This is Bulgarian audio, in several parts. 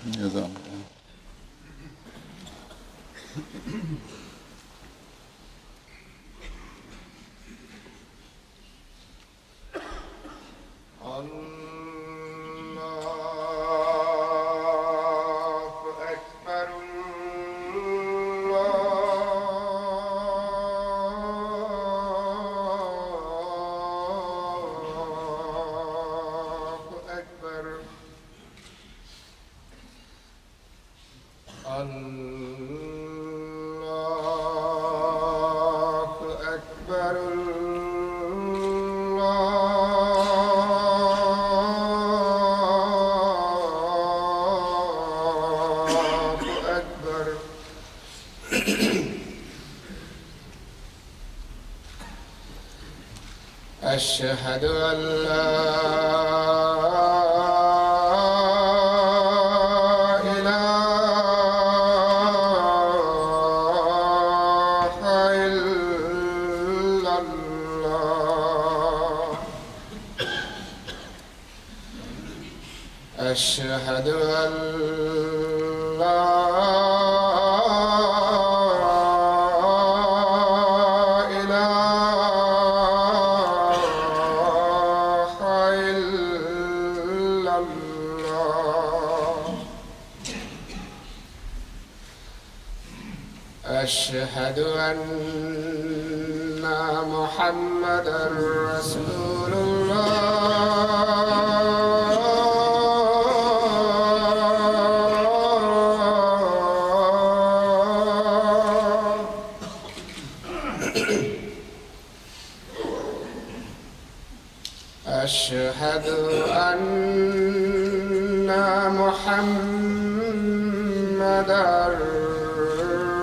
نظام أشهد أن لا إله إلا الله أشهد أن لا أشهد أن محمدًا رسول الله أشهد أن محمدًا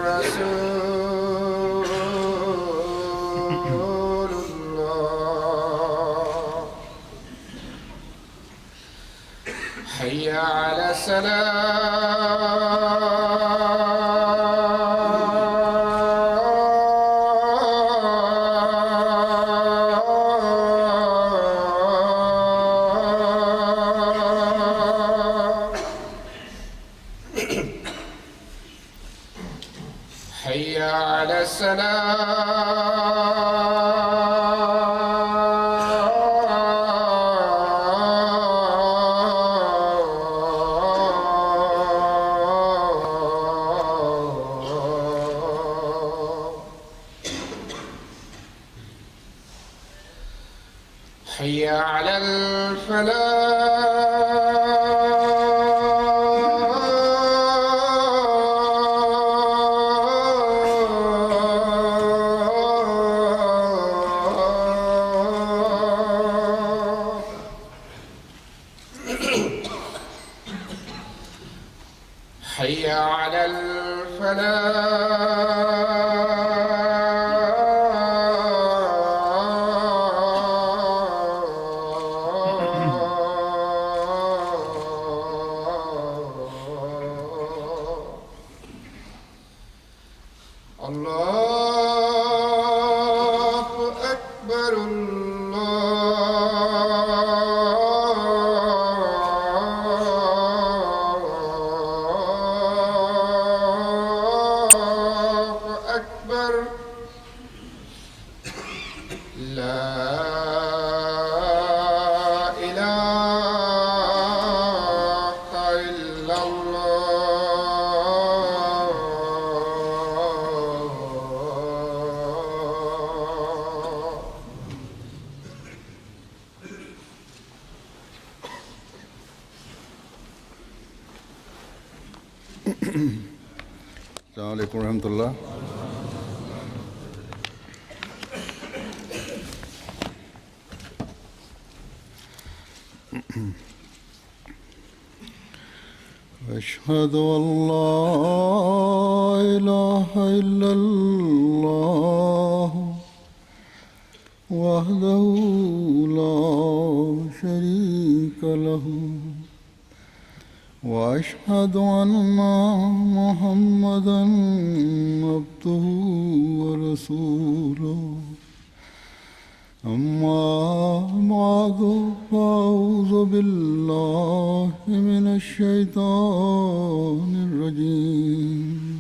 رسول الله حي على حي على حي على حي على الله أكبر الله अस्सलाम वालेकुम रहमतुल्लाह। أشهد أن لا إله إلا الله وحده لا شريك له وأشهد أن محمدا عبده ورسوله أما بعد فأعوذ بالله من الشيطان الرجيم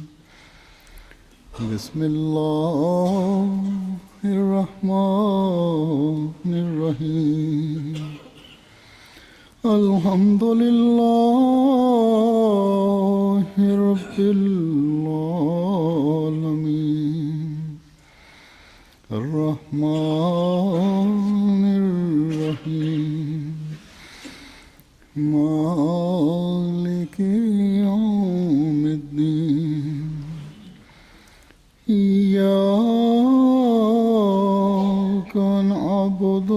بسم الله الرحمن الرحيم الحمد لله رب العالمين الرحمن الرحيم مالك يوم الدين إياك نعبد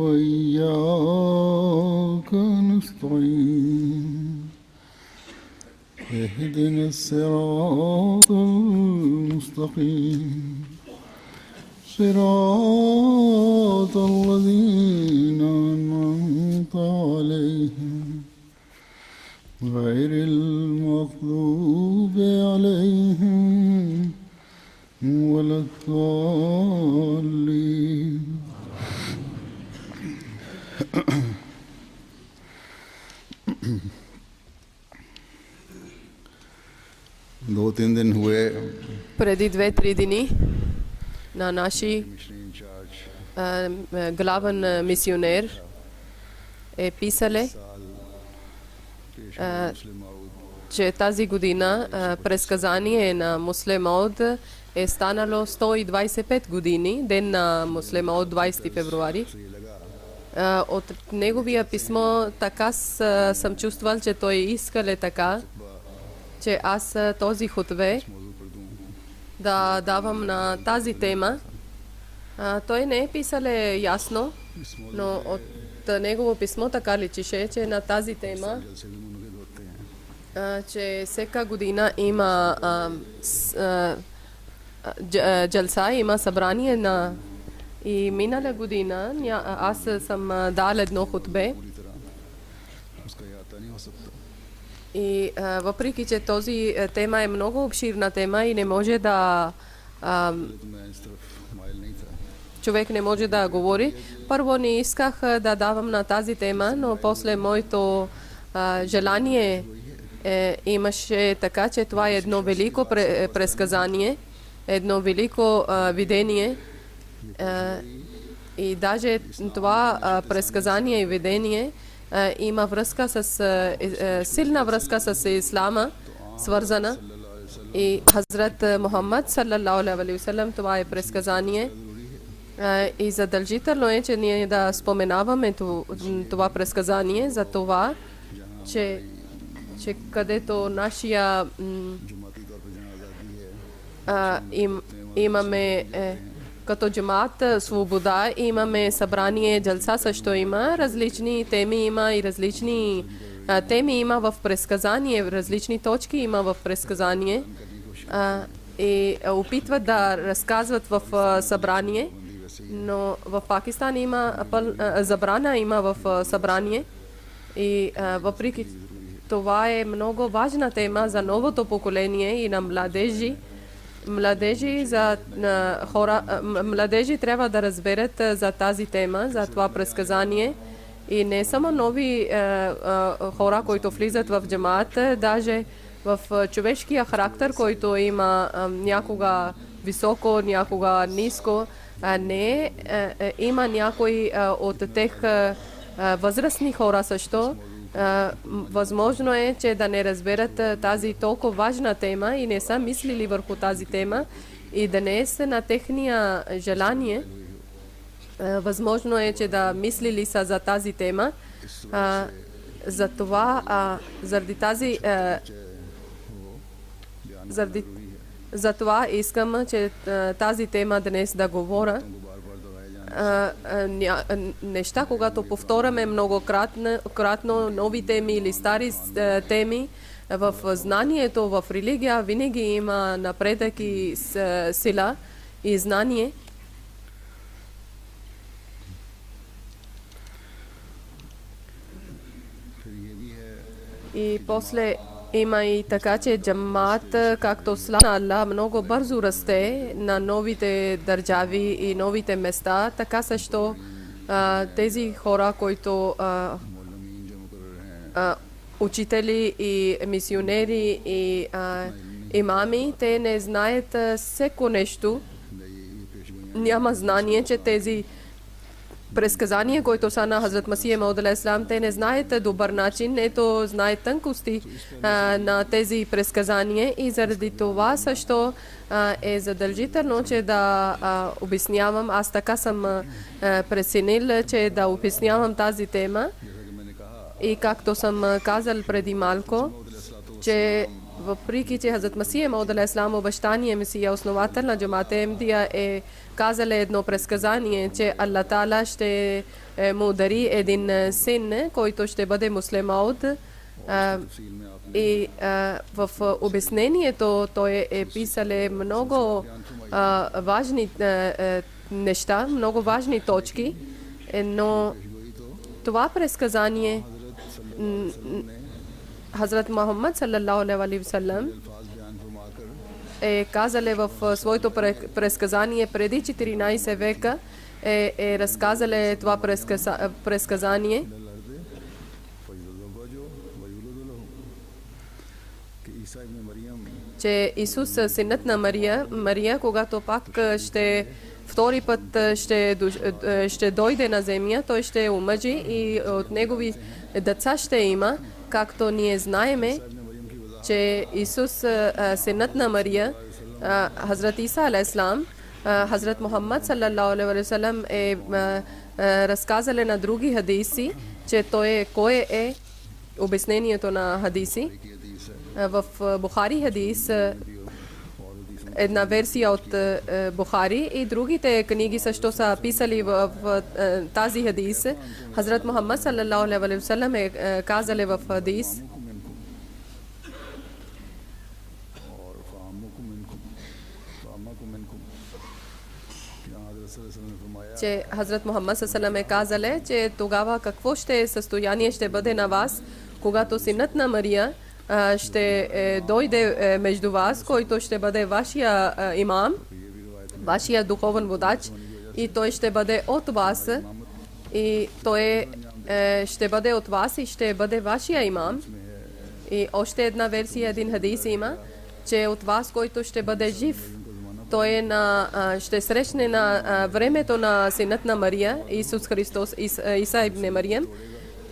وإياك نستعين اهدنا الصراط المستقيم صراط الذين أنعمت عليهم غير المغضوب عليهم ولا الضالين दो तीन दिन हुए Преди 2-3 дни на наши главен мисионер е писали, че тази година предсказание на Муслим Ауд е станало 125 години, ден на Муслим Ауд 20 февруари. От неговия писмо така съм чувствал, че той искал така, че аз този хутбе да давам на тази тема. Той не е писал ясно, но от негово писмо така личеше, че на тази тема, че всяка година има джалса, има събрание на... И минала година аз съм дал едно хутбе. И въпреки, че този тема е много обширна тема и не може да... човек не може да говори. Първо не исках да давам на тази тема, но после моето желание имаше така, че това е едно велико предсказание, едно велико видение. И даже това предсказание и видение има връзка с силна връзка с ислама, свързана. И Хазрат Мухаммад саллалаху алейхи ва саллям, това е предсказание. И задължително е, че ние да споменаваме това предсказание за това, че където нашия имаме като джамаат свобода, имаме събрание джалса, също има различни теми, има и различни теми има в предсказание, различни точки има в предсказание и опитват да разказват в събрание, но в Пакистан има забрана има в събрание и въпреки това е много важна тема за новото поколение и на младежи. Младежи трябва да разберат за тази тема, за това предсказание. И не само нови хора, които влизат в джамаат, даже в човешкия характер, който има някога високо, някога ниско, има някои от тех възрастни хора също. Възможно е, че да не разберат тази толкова важна тема и не са мислили върху тази тема и да не е на техния желание. Възможно е, че да мислили са за тази тема. За това, заради тази Заради затова искам, че тази тема днес да говоря. Неща, когато повторяме многократно нови теми или стари теми, в знанието, в религия винаги има напредък и сила и знание. И после има и така, че джамаат, както слава на Аллах, много бързо расте на новите държави и новите места. Така също тези хора, които учители и мисионери и имами, те не знаят всеко нещо. Няма знание, че тези предсказания, които са на Хазрат Масия Мауд алейхиссалам, те не знаят добър начин, ето знаят тънкости на тези предсказания и заради това също е задължително, че да обяснявам. Аз така съм преценил, че да обяснявам тази тема и както съм казал преди малко, че въпреки, че Хазрат Масия Мауд алейхиссалам, обещания Месия, основател на джамаат Ахмадия, е казал едно предсказание, че Аллах Таала ще му удари един син, който ще бъде муслиман. И в обяснението той е писал много важни неща, много важни точки, но това предсказание Хазрат Мухаммад саллаллаху алейхи ва саллям е казале в своето предсказание преди 14 века, е разказале това предсказание, че Исус, синът на Мария, когато пак втори път ще дойде на земя, той ще омъжи и от негови деца ще има, както ние знаеме, че Исус, синът на Мария, Хазрат Иса алейхиссалам, Хазрат Мухаммад саллаллаху алейхи ва саллям е разказали на други хадиси, че кое е обяснението на хадиси. В Бухари хадис, една версия от Бухари и другите книги също са писали в тази хадис. Хазрат Мухаммад саллаллаху алейхи ва саллям е казали в хадис, че Хазрат Мухаммад саллаллаху алейхи ва саллям е казали, че тогава какво състояние ще бъде на вас, когато синът на Мария ще дойде между вас, който ще бъде вашия имам, вашия духовен водач, и той ще бъде от вас, и той ще бъде от вас и ще бъде вашия имам. И още една версия, един хадис има, че от вас, който ще бъде жив, той ще срещне на времето на синът на Мария, Исус Христос, Иса ибн Мариям,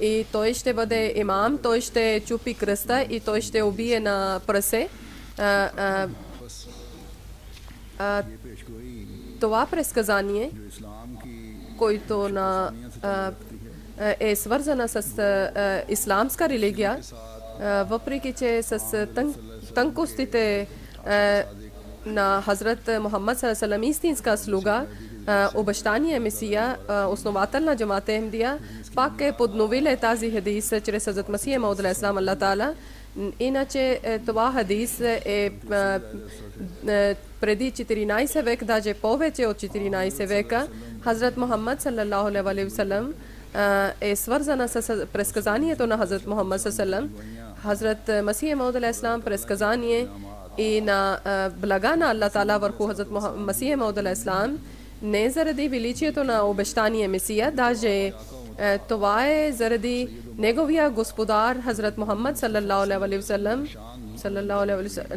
и той ще бъде имам, той ще чупи кръста и той ще убие на прасе. Това предсказание, който е свързана с исламска религия, въпреки че с тънкостите на Хазрат Мухаммад саллаллаху алейхи ва саллям, истинска слуга, обещания Месия, основател на джамаат Ахмадия, пак е подновил тази хадис чрез Хазрат Масия Мауд алейхиссалам Аллах Таала. Иначе това хадис е преди 14 век, даже повече от 14 века. Хазрат Мухаммад саллаллаху алейхи ва саллям е свързана с предсказанието на Хазрат Мухаммад саллаллаху алейхи ва саллям. Хазрат Масия Мауд алейхиссалам предсказание и на блага на Аллах Таала върху Хазрат Масия Мауд алейхиссалам, не заради величието на обещания Месия, даже това е заради неговия господар Хазрат Мухаммад саллаллаху алейхи ва саллям,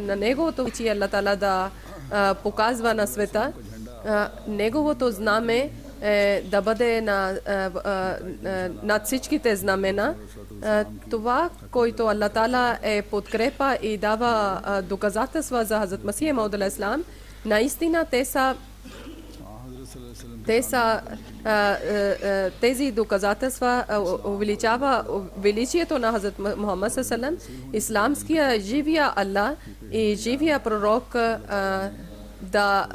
на неговото величие Аллах Таала да показва на света, неговото знаме да бъде над всичките знамена. Това, който Аллах Таала е подкрепа и дава доказателства за Хазрат Масия Мауд алейхиссалам, наистина те са Те са тези доказателства увеличава величието на Хазрат Мухаммад саллаллаху алейхи ва саллям, исламския живия Аллах и живия пророк да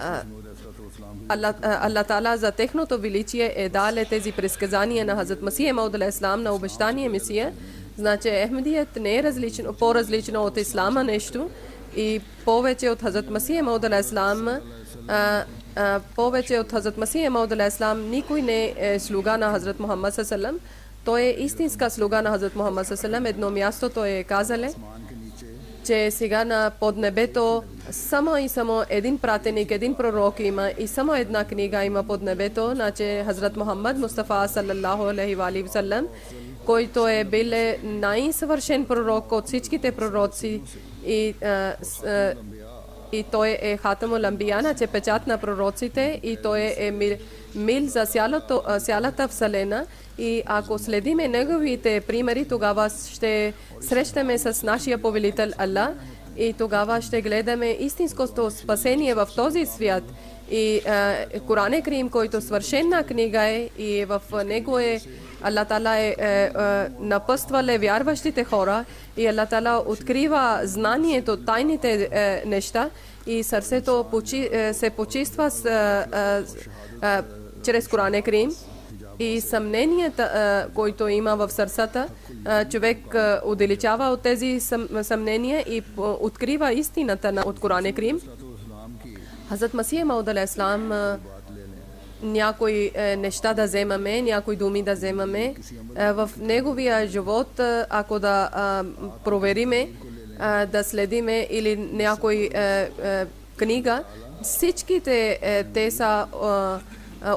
Аллах Таала за техното величие е дале тези предсказания на Хазрат Масих Мауд алейхиссалам на обещания Месия. Значи Ахмедият не е различно, по-различно от ислама нещо и повече от Хазрат Масих Мауд алейхиссалам повече от Хазрат Масих Мауд алейхиссалам никой не е слуга на Хазрат Мухаммад саллаллаху. Той е истинска слуга на Хазрат Мухаммад саллаллаху. Едно място той е казале, че сега на под небето само и само един пратеник, един пророк има и само една книга има под небето, значи Хазрат Мухаммад Мустафа саллаллаху алейхи ва саллям, който е бил най-съвършен пророк от всичките пророци и той е Хатамул Амбия, значи печат на пророците и той е мил за цялата вселена. И ако следиме неговите примери, тогава ще срещаме с нашия повелител Аллах и тогава ще гледаме истинското спасение в този свят. И Коран Карим, който свършена книга е и в него е Аллах Таала напъствал вярващите хора и Аллах Таала открива знанието, тайните неща и сърцето се почиства чрез Коран Карим. И съмненията, които има в сърцата, човек отдалечава от тези съмнения и открива истината от Коран Карим. Хазрат Масих Мауд алейхиссалам някои неща да вземаме, някои думи да вземаме. В неговия живот, ако да провериме, да следиме или някой книга, всичките те са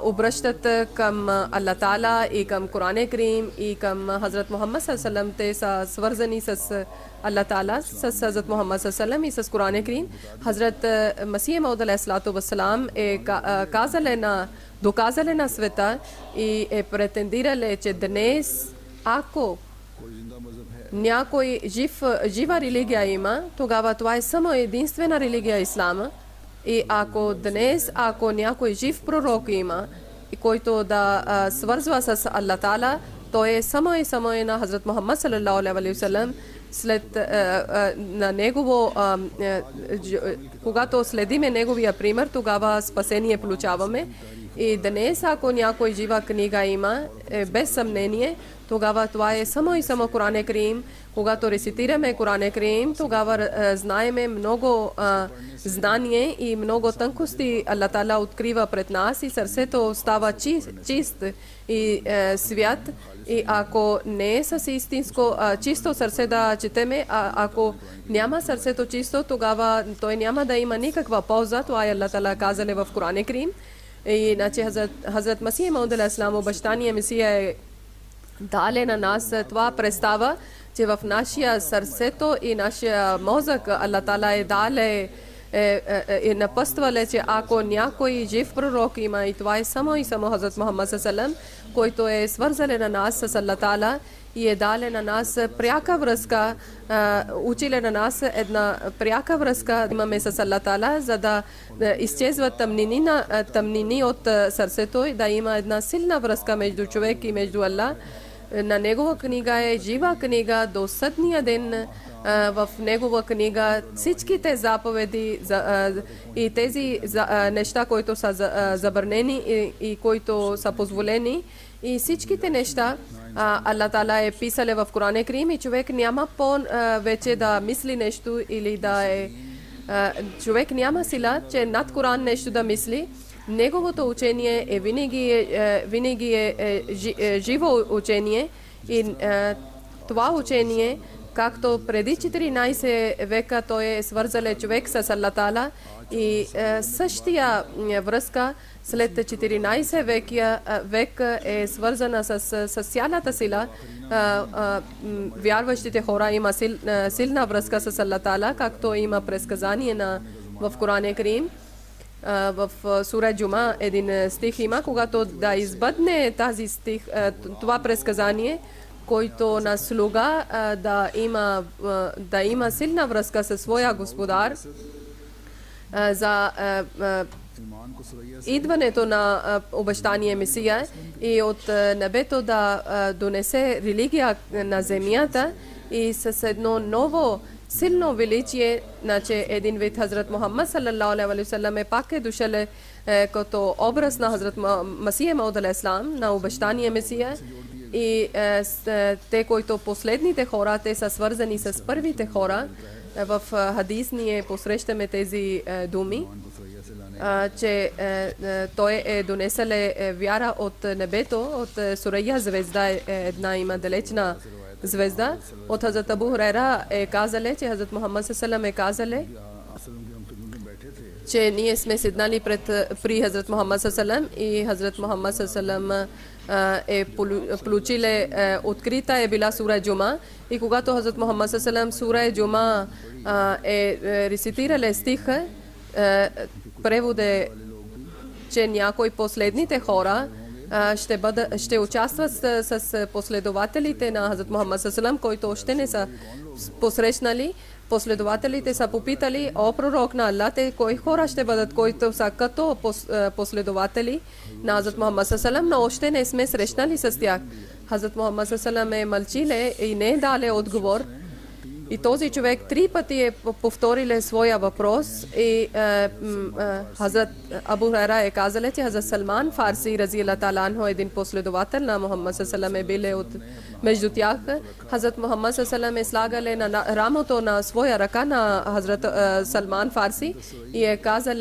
обръщат към Аллах Таала и към Коран Карим и към Хазрат Мухаммад саллаллаху. Те са свързани с Аллах Таала, с Хазрат Мухаммад саллаллаху и с Коран Карим. Хазрат Масих Мауд алейхиссалату вассалам е доказале на света и е претендирале, че днес, ако някой жива религия има, тогава това е само единствена религия Ислама. И ако някой жив пророк има, който да свързва с Аллах Таала, той е само и само на Хазрат Мухаммад саллаллаху алейхи ва саллям. След на негово, когато следиме неговия пример, тогава спасение получаваме. И днес, ако някой жива книга има, без съмнение, тогава това е само и само Коран Карим. Когато рецитираме Коран Карим, тогава знаеме много знание и много тънкости Аллах Таала открива пред нас и сърцето става чист и свят. И ако не е с истинско чисто сърце да четеме, ако няма сърцето чисто, тогава той няма да има никаква полза. Това е Аллах Таала казале в Коран Карим. И иначе Хазрат Масих Мауд алейхиссалам, обещания Месия е дале на нас това представа, че в нашия сърцето и нашия мозък Аллах Таала е дале напъствале, че ако някой жив пророк има, и това е само и само Хазрат Мухаммад саллаллаху, който е свързале на нас с Аллах Таала и е дале на нас пряка връзка, училе на нас една пряка връзка имаме с Аллах Таала, за да изчезват тъмнини от сърцето и да има една силна връзка между човек и между Аллах. На негова книга е жива книга до съдния ден. В негова книга всичките заповеди и тези неща, които са забранени и които са позволени, и всичките неща Аллах Таала е писале в Коран Карим и човек няма вече да мисли нещо или да е... Човек няма сила, че над Коран нещо да мисли. Неговото учение е винаги е живо учение и това учение, както преди 14 века той е свързал човек с Аллах Таала и същия връзка след 14 век е свързана с цялата сила. Вярващите хора има силна връзка с Аллах Таала, както има предсказание в Коран Карим. В сура Джума един стих има, когато да избъдне тази стих, това предсказание, който на слуга да има силна връзка със своя господар, за идването на обещания Месия и от небето да донесе религия на земята и с едно ново силно величие, значи един вид Хазрат Мухаммад саллалаху алейхи ва саллям пак е дошъл като образ на Хазрат Масия Мауд алейхиссалам, на обещания Месия. И те, които последните хора, те са свързани с първите хора. В хадис ние посрещаме тези думи, че той е донесъл вяра от небето, от Сурая звезда, една има далечна звезда. От Хазрат Абу Хурайра е казале, че Хазрат Мухаммад саллалаху е казале, че ние сме седнали при Хазрат Мухаммад саллалаху и Хазрат Мухаммад саллалаху е получиле открита е била сура Джума и когато Хазрат Мухаммад саллалаху сура Джума е рецитирале стиха, преводе, че някои последните хора ще участват с последователите на Хазрат Мухаммад саллалаху, които още не са посрещнали. Последователите са попитали: о пророк на Аллах, те кои хора ще бъдат, които са като последователи на Хазрат Мухаммад саллалаху, но още не сме срещнали с тях. Хазрат Мухаммад саллалаху е мълчиле и не е дале отговор. И този човек 3 пъти е повторил своя въпрос и Хазрат Абу Хурайра е казал, че Хазрат Салман Фарси разияллаху таала анху един последовател на Мухаммад саллалаху е бил между тях. Хазрат Мухаммад саллалаху е слагал на рамото на своя ръка на Хазрат Салман Фарси и е казал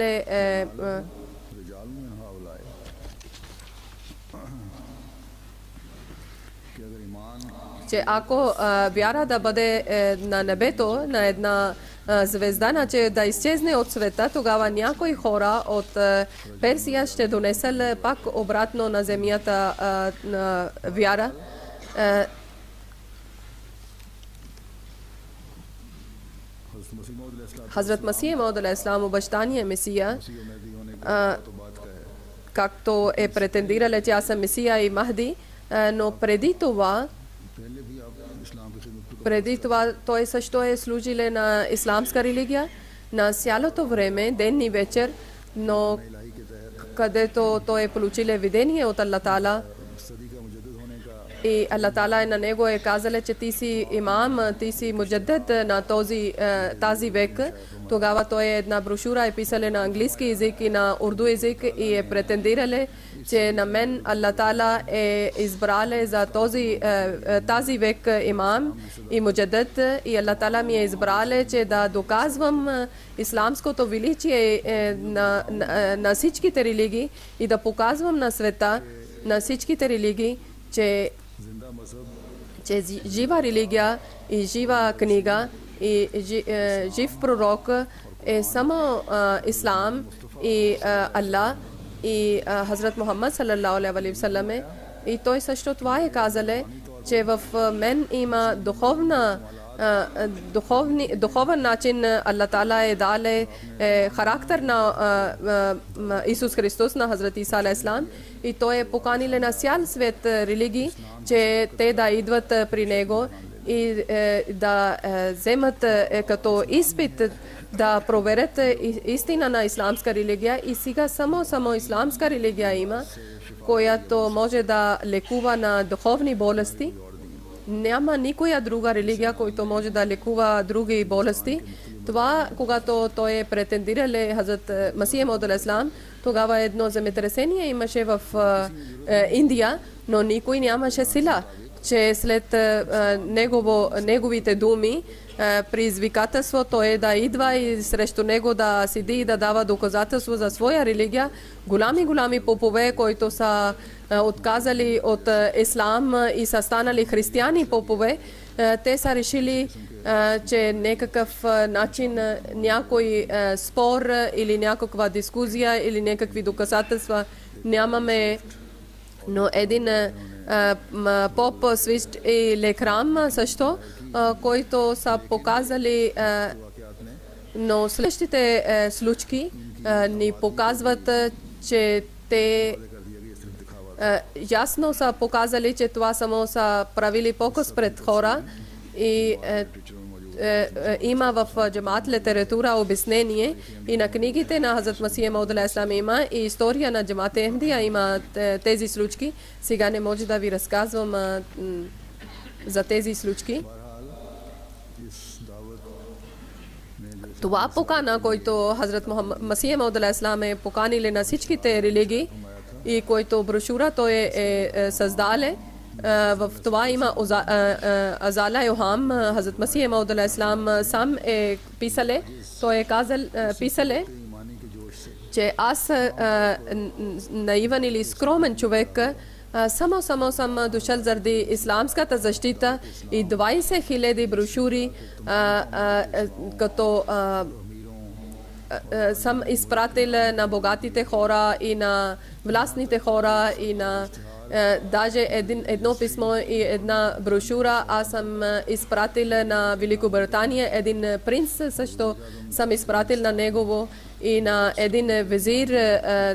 че ако вяра да бъде на небето, на една звезда, значи да изчезне от света, тогава някои хора от Персия ще донесат пак обратно на земята на вяра. Хазрат Масия Мауд алейхиссалам, обещания Месия, както е претендирал, че аз съм Месия и Махди, но преди това той също е служил на исламска религия на цялото време, ден и вечер, но където той е получил видение от Аллах Таала и Аллах Таала на него е казал, че ти си имам, ти си муджаддид на тази век. Тогава той е една брошура е писал на английски език и на урду език и е претендирал, че на мен Аллах Таала е избрал за тази век имам и муджаддид и Аллах Таала ми е избрал, че да доказвам исламското величие на всичките религии и да показвам на света, на всичките религии, че жива религия и жива книга и жив пророк е само ислам и Аллах и Хазрат Мухаммад саллалаху алейхи ва саллям. И той също това е казал, че в мен има духовен начин Аллах Таала е дал характер на Исус Христос, на Хазрат Иса алейхиссалам, и той е поканил на цял свет религии, че те да идват при него и да вземат като изпит да проверят истина на исламска религия. И сега само исламска религия има, която може да лекува на духовни болести. Няма никоя друга религия, която може да лекува други болести. Това, когато той е претендирал Хазрат Масия Мауд алейхиссалам, тогава едно земетресение имаше в Индия, но никой нямаше сила, че след неговите думи предизвикателството е да идва и срещу него да седи и да дава доказателство за своя религия. Голями попове, които са отказали от ислам и са станали християни попове, те са решили, че някакъв начин, някой спор или някаква дискусия или някакви доказателства нямаме, но един поп Свищ и Лекрам също, които са показали, но следващите случки ни показват, че те ясно са показали, че това само са правили показ пред хора и има в джамат литература обяснение и на книгите на Хазрат Масих Мауд алейхи салам има и история на джамат Ахмадия има тези случки. Сега не може да ви разказвам за тези случки. Това покана, който Хазрат Масих Мауд алейхи салам е поканили на всичките религии и който брошура той е създале, в това има Азала Йохам, Хазрат Масих Мауд алейхи салам сам е писале, той е казал, писале, че аз наивен или скромен човек само съм дошъл заради исламската защита и 20 000 брошури като съм изпратил на богатите хора и на властните хора и на даже едно писмо и една брошура аз съм изпратил на Великобритания, един принц също съм изпратил на негово и на един везир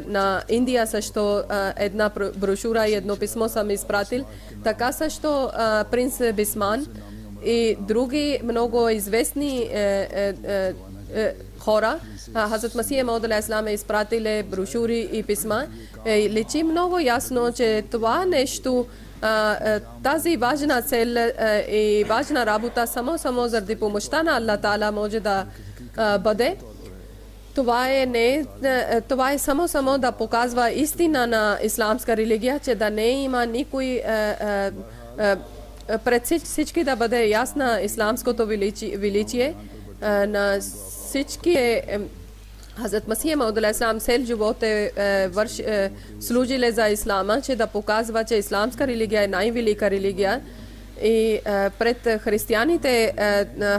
на Индия също една брошура и едно писмо съм изпратил. Така също принц Бисман и други много известни хора. Хазрат Масих Мауд алейхи салам е изпратили брошури и писма. Личи много ясно, че това нещо, тази важна цел и важна работа само заради помощта на Аллах Таала може да бъде. Това е само да показва истина на исламска религия, че да не има никой пред всички да бъде ясна исламското величие на всички. Хазрат Масих Мауд алейхи салам цел живот служиле за ислама, че да показва, че исламска религия е най-велика религия. И пред християните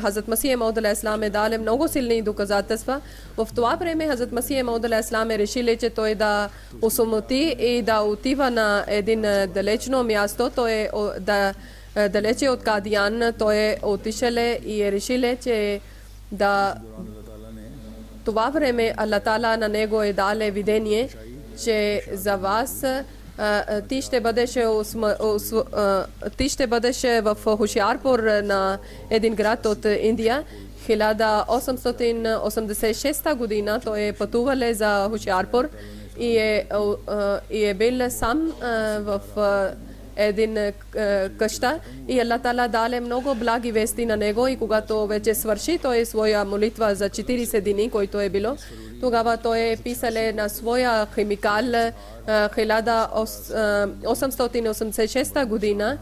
Хазрат Масих Мауд алейхи салам е дали много силни доказателства. В това време Хазрат Масих Мауд алейхи салам е решили, че той да осамоти и да отива на един далечно място. Той е далече от Кадиян. Той е отишъл и е решил, че да това време Аллах Таала на него е дали видение, че за вас ти ще бъдеш в Хошиарпур на един град от Индия. 1886 година той е пътувал за Хошиарпур и е бил сам в един къща и Аллах Таала даде много благи вести на него и когато вече свърши той своя молитва за 40 дни, който е било, тогава той е писал на своя химикал 1886 година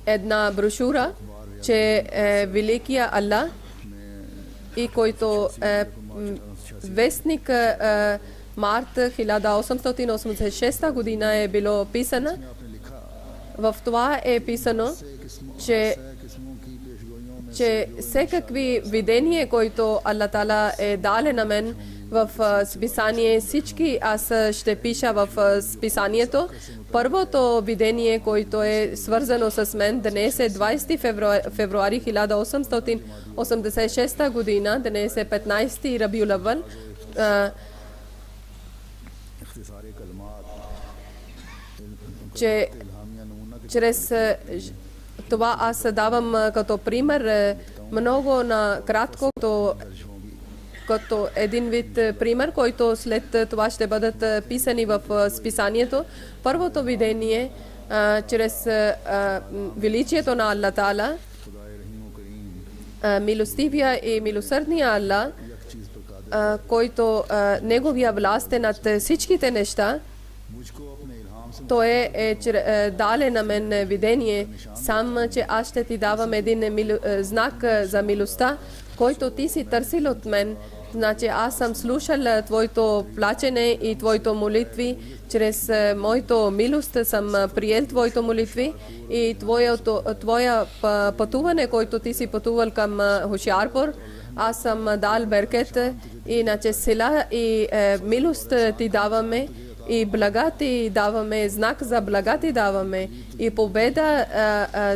една брошура, че великия Аллах и който вестник март 1886 година е било писана. В това е писано, че всекакви видения, които Аллах Таала е дали на мен в списание, всички аз ще пиша в списанието. Първото видение, което е свързано с мен, днес е 20 февруари 1886 година, днес е 15 Рабиул Аввал. Че чрез това аз давам като пример много на кратко, като един вид пример, който след това ще бъдат писани в списанието. Първото видение чрез величието на Аллах Таала, милостивия и милосърдния Аллах, който неговия власт е над всичките неща. Той е даде на мен видение сам, че аз ще ти давам един знак за милостта, който ти си търсил от мен. Значи аз съм слушал твоето плачене и твоето молитви. Чрез моето милост съм приел твоето молитви и твоя пътуване, който ти си пътувал към Хошиарпур. Аз съм дал беркет, иначе сила и милост ти даваме. И блага ти даваме, знак за блага ти даваме и победа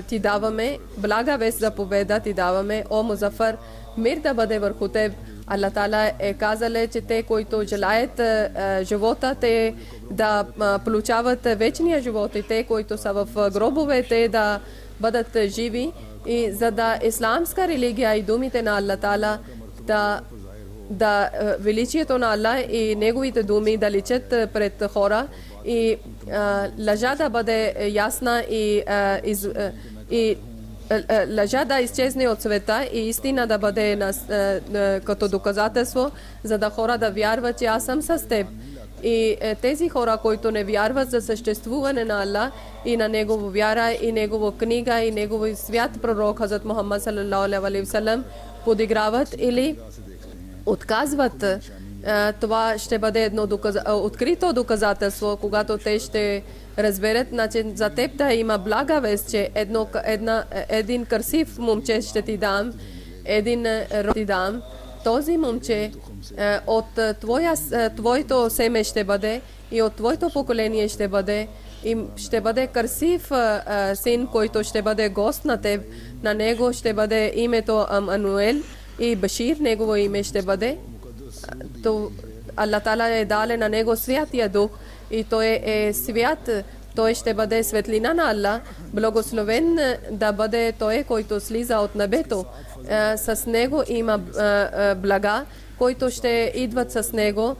ти даваме, блага вест за победа ти даваме. О Музафар, мир да бъде върху теб. Аллах Таала е казал, че те, които желаят живота, те да получават вечния живот и те, които са в гробове, те да бъдат живи. И за да исламска религия и думите на Аллах Таала да величието на Аллах и неговите думи да личат пред хора и лъжа да бъде ясна и лъжа да изчезне от света и истина да бъде като доказателство, за да хора да вярват, че аз съм с теб. И тези хора, които не вярват за съществуване на Аллах и на Негова вяра и Негова книга и Негови свят пророк Хазрат Мухаммад салалаху алейхи ва салям, подиграват или отказват, това ще бъде едно открито доказателство, когато те ще разберат, значи за теб да има блага вест, че един красив момче ще ти дам, един род ти дам. Този момче от твоето семе ще бъде и от твоето поколение ще бъде и ще бъде красив син, който ще бъде гост на теб. На него ще бъде името Амануел и Башир, негово име ще бъде. Аллах Таала е дал на него святия дух и той е свят. Той ще бъде светлина на Аллах. Благословен да бъде той, който слиза от небето. С него има блага, които ще идват с него.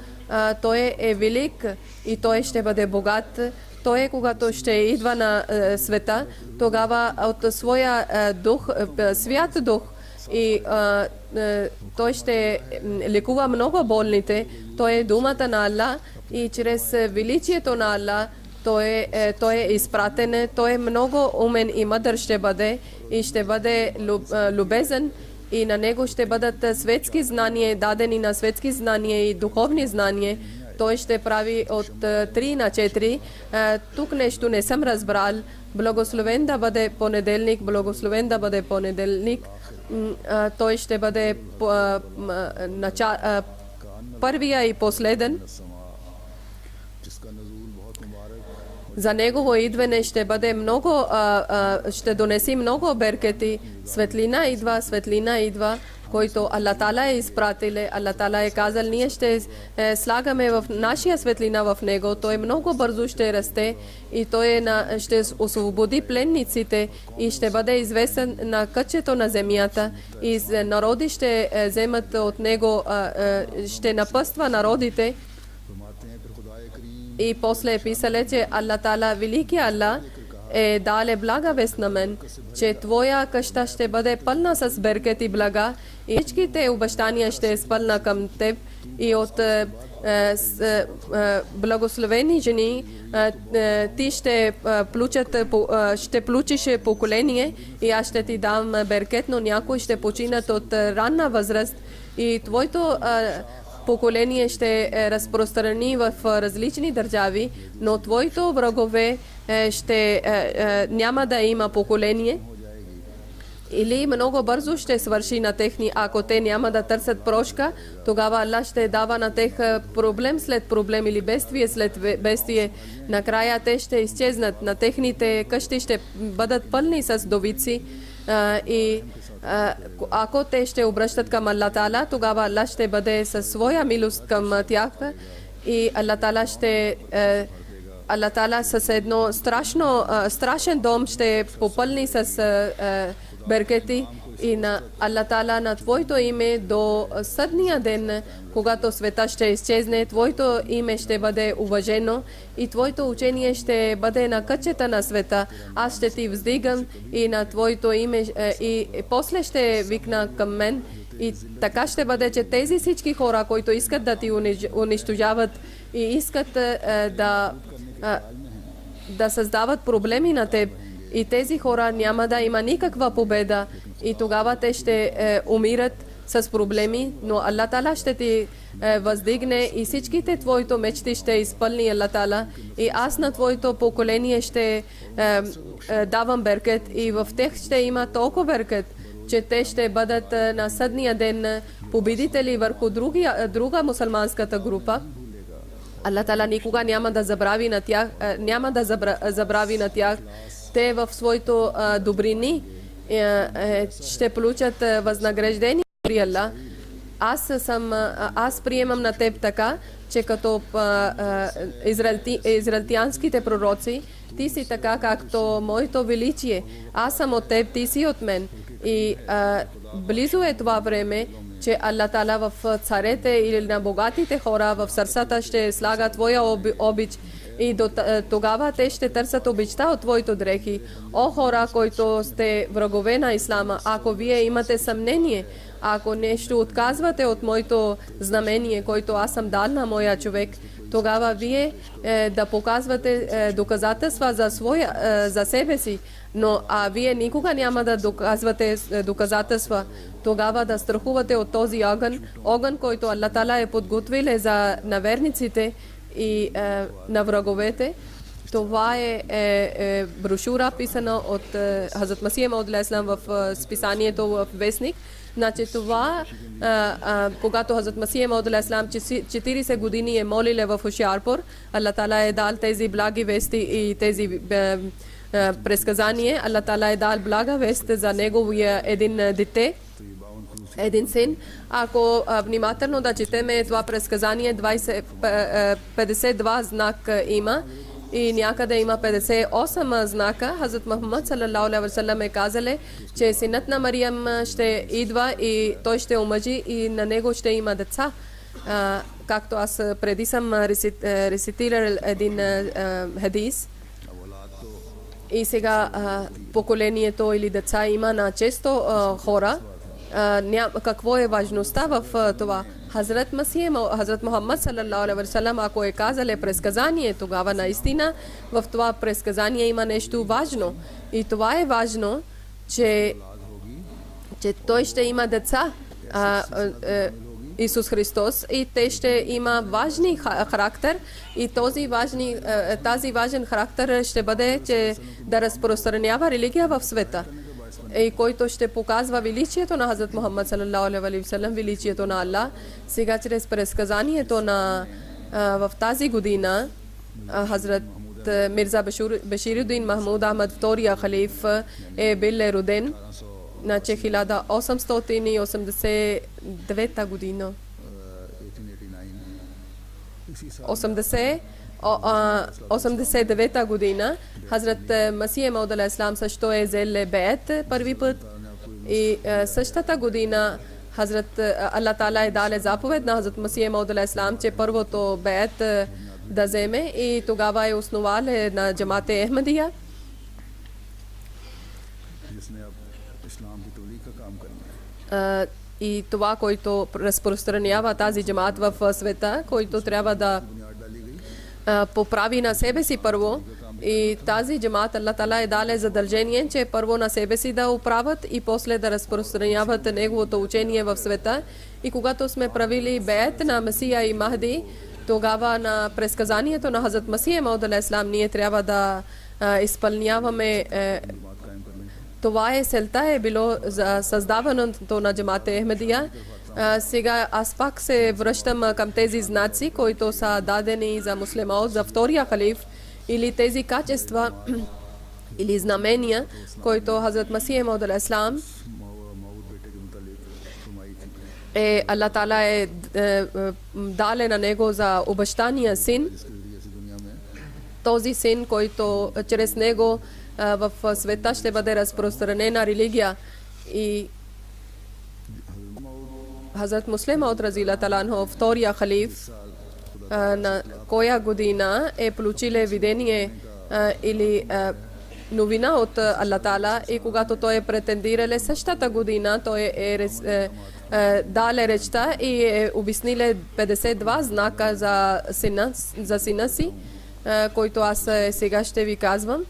Той е велик и той ще бъде богат. Той, когато ще идва на света, тогава от своя дух, свят дух, и той ще лекува много болните. Той е думата на Аллах и чрез величието на Аллах той е изпратен. Той е много умен и мъдър ще бъде и ще бъде любезен и на него ще бъдат светски знания, дадени на светски знания и духовни знания. Той ще прави от 3 на 4. Тук нещо не съм разбрал. Благословен да бъде понеделник, благословен да бъде понеделник. Той ще бъде първия и последен. За негово идване ще бъде много, ще донеси много беркети. Светлина идва, който Аллах Таала е изпратил. Аллах Таала е казал, ние ще слагаме в нашия светлина в него. Той много бързо ще расте и той ще освободи пленниците и ще бъде известен на кътчето на земята. И народи ще вземат от него, ще напъства народите. И после е писале, че Аллах Таала, велики Аллах, е дале блага вест на мен, че твоя къща ще бъде пълна с беркет и блага и всичките обещания ще е спълна към теб и от благословени жени ти ще получиш поколение и аз ще ти дам беркет, но някои ще починат от ранна възраст и твоето поколение ще разпространи в различни държави, но твоите врагове няма да има поколение или много бързо ще свърши на техни, ако те няма да търсят прошка, тогава Аллах ще дава на тех проблем след проблем или бедствие след бедствие. Накрая те ще изчезнат, на техните къщи ще бъдат пълни с довици и ако те ще обръщат към Аллах Таала, тогава Аллах ще бъде със своя милост към тях и Аллах Таала с едно страшен дом ще попълни с беркети и на Аллах Таала на твоето име до съдния ден, когато света ще изчезне, твоето име ще бъде уважено и твоето учение ще бъде на кътчета на света. Аз ще ти вздигам и на твоето име и после ще викна към мен. И така ще бъде, че тези всички хора, които искат да ти унищожават и искат да създават проблеми на теб, и тези хора няма да има никаква победа и тогава те ще умират с проблеми, но Аллах Таала ще ти въздигне и всичките твоите мечти ще изпълни Аллах Таала и аз на твоето поколение ще давам беркет и в тях ще има толкова беркет, че те ще бъдат на съдния ден победители върху друга мусулманската група. Аллах Таала никога няма да забрави на тях. Те в своето добрини ще получат възнаграждение при Аллах. Аз приемам на теб така, че като израелтянските пророци, ти си така, както моето величие. Аз съм от теб, ти си от мен. И близо е това време, че Аллах Таала в царете или на богатите хора в сърцата ще слага твоя обич. И тогава те ще търсят обичта от твоите дрехи. О хора, които сте врагове на Ислама, ако вие имате съмнение, ако нещо отказвате от моето знамение, което аз съм дал на моя човек, тогава вие да показвате доказателства за себе си, но вие никога няма да доказвате доказателства. Тогава да страхувате от този огън, който Аллах Таала е подготвил за наверниците и на враговете. Това е брошура, писана от Хазрат Масих Мауд алейхиссалам в списанието в Вестник. Значи това, когато Хазрат Масих Мауд алейхиссалам 40 години е молил в Хошиярпур, Аллах Таала е дал тези благи вести и тези предсказания. Аллах Таала е дал блага вест за неговия един дете, един син. Ако внимателно да четеме това предсказание, 52 знака има и някъде има 58 знака. Хазрат Мухаммад салалаху алейхи ва саллям е казали, че синът на Мариям ще идва и той ще омъжи и на него ще има деца. Както аз преди съм рецитирал един хадис. И сега поколението или деца има на често хора. Какво е важността в това? Хазрат Мухаммад салалаху алейхи ва саллям, ако е казал предсказание, тогава наистина в това предсказание има нещо важно. И това е важно, че той ще има деца, Исус Христос, и те ще има важни характер, и тази важен характер ще бъде, че да разпространява религия в света, и който ще показва величието на Хазрат Мухаммад салалаху алейхи ва саллям, величието на Аллах. Сега чрез предсказанието в тази година Хазрат Мирза Баширудин Махмуд Ахмад, втория халиф, е бил роден на 1889 година. 89 година Хазрат Масих Мауд алейхиссалам също е взел беят първи път, и същата година Хазрат Аллах Таала е дал заповед на Хазрат Масих Мауд алейхиссалам, че първото беят да вземе, и тогава е основал на джамат-е Ахмадия. И това, който разпространява тази джамат в света, който трябва да поправи на себе си първо, и тази джамат Аллах Таала е дал задължение, че първо на себе си да оправят и после да разпространяват неговото учение в света. И когато сме правили беят на Месия и Махди, тогава на предсказанието на Хазрат Масих Мауд алейхиссалам ние трябва да изпълняваме. Това е целта е било за създаването на джамат-е Ахмадия. Сега аз пак се връщам към тези знаци, които са дадени за муслиман, за втория халиф, или тези качества или знамения, които Хазрат Масих Мауд алейхиссалам Аллах Таала е дал на него за обещания син. Този син, който чрез него в света ще бъде разпространена религия. И Хазрат Муслим Мауд разияллаху таала анху, втория халиф, на коя година е получил видение или новина от Аллах Таала, и когато той е претендирал същата година, той е дал речта и е обяснил 52 знака за сина си, който аз сега ще ви казвам.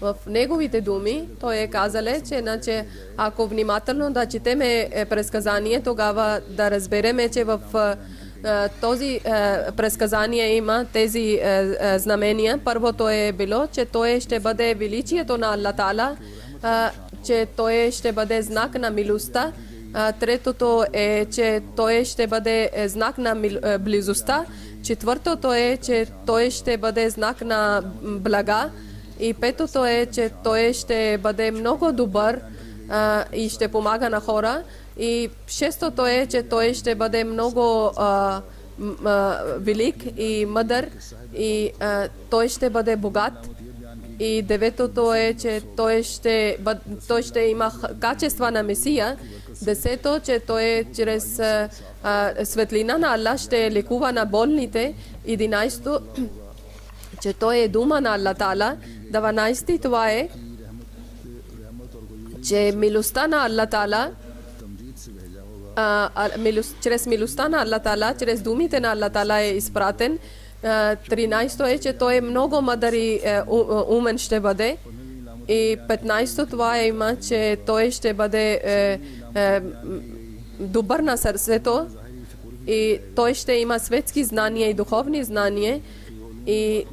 В неговите думи той е казал, че ако внимателно да четеме предсказание, тогава да разбереме, че в този предсказание има тези знамения. Първото е било, че той ще бъде величието на Аллах Таала, че той ще бъде знак на милостта. Третото е, че той ще бъде знак на близостта. Четвъртото е, че той ще бъде знак на блага. И петото е, че той ще бъде много добър и ще помага на хора. И шестото е, че той ще бъде много велик и мъдър, и той ще бъде богат. И деветото е, че той ще има качества на Месия. Десето, че той чрез светлина на Аллах ще лекува на болните. 11, че той е дума на Аллах Таала. 12, това е, че милостта на Аллах Таала, чрез милостта на Аллах Таала, чрез думите на Аллах Таала е изпратен. 13 е, че той е много мъдър и умен ще бъде. И 15 това е има, че той ще бъде добър на сърцето и той ще има светски знания и духовни знания и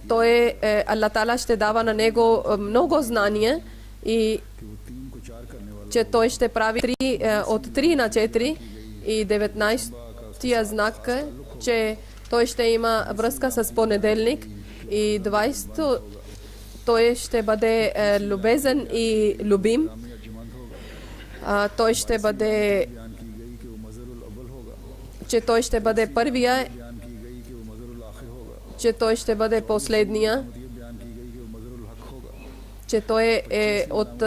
той Аллах Таала ще дава на него много знания и че той ще прави от 3 на 4 и 19-тия знак, че той ще има връзка с понеделник и 20 той ще бъде любезен и любим. Той ще бъде, че той ще бъде първия, че той ще бъде последния, че той е от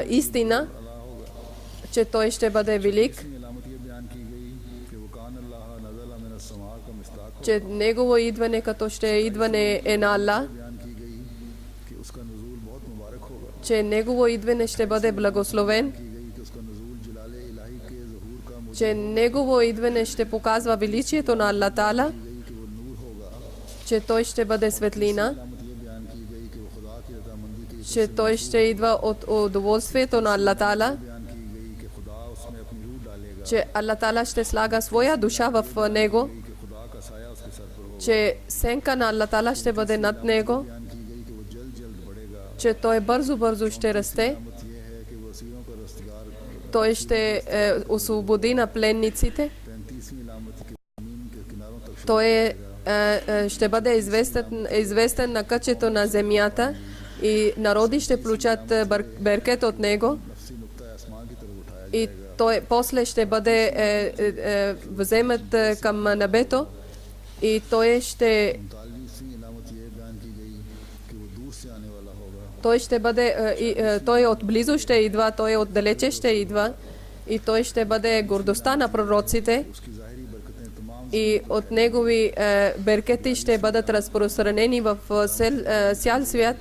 истина, че той ще бъде велик, че негово идване като ще идване е на Аллах, че негово идване ще бъде благословен, че негово идване ще показва величието на Аллах Таала, че той ще бъде светлина, че той ще идва от удоволствието на Аллах Таала, че Аллах Таала ще слага своя душа в него, че сенка на Аллах Таала ще бъде над него, че той бързо ще расте, той ще освободи на пленниците, той ще бъде известен на кътчето на земята и народи ще получат беркет от него и той после ще бъде вземат към небето и той ще бъде, той отблизо ще идва, той отдалече ще идва и той ще бъде гордостта на пророците и от негови беркети ще бъдат разпространени в цял свят,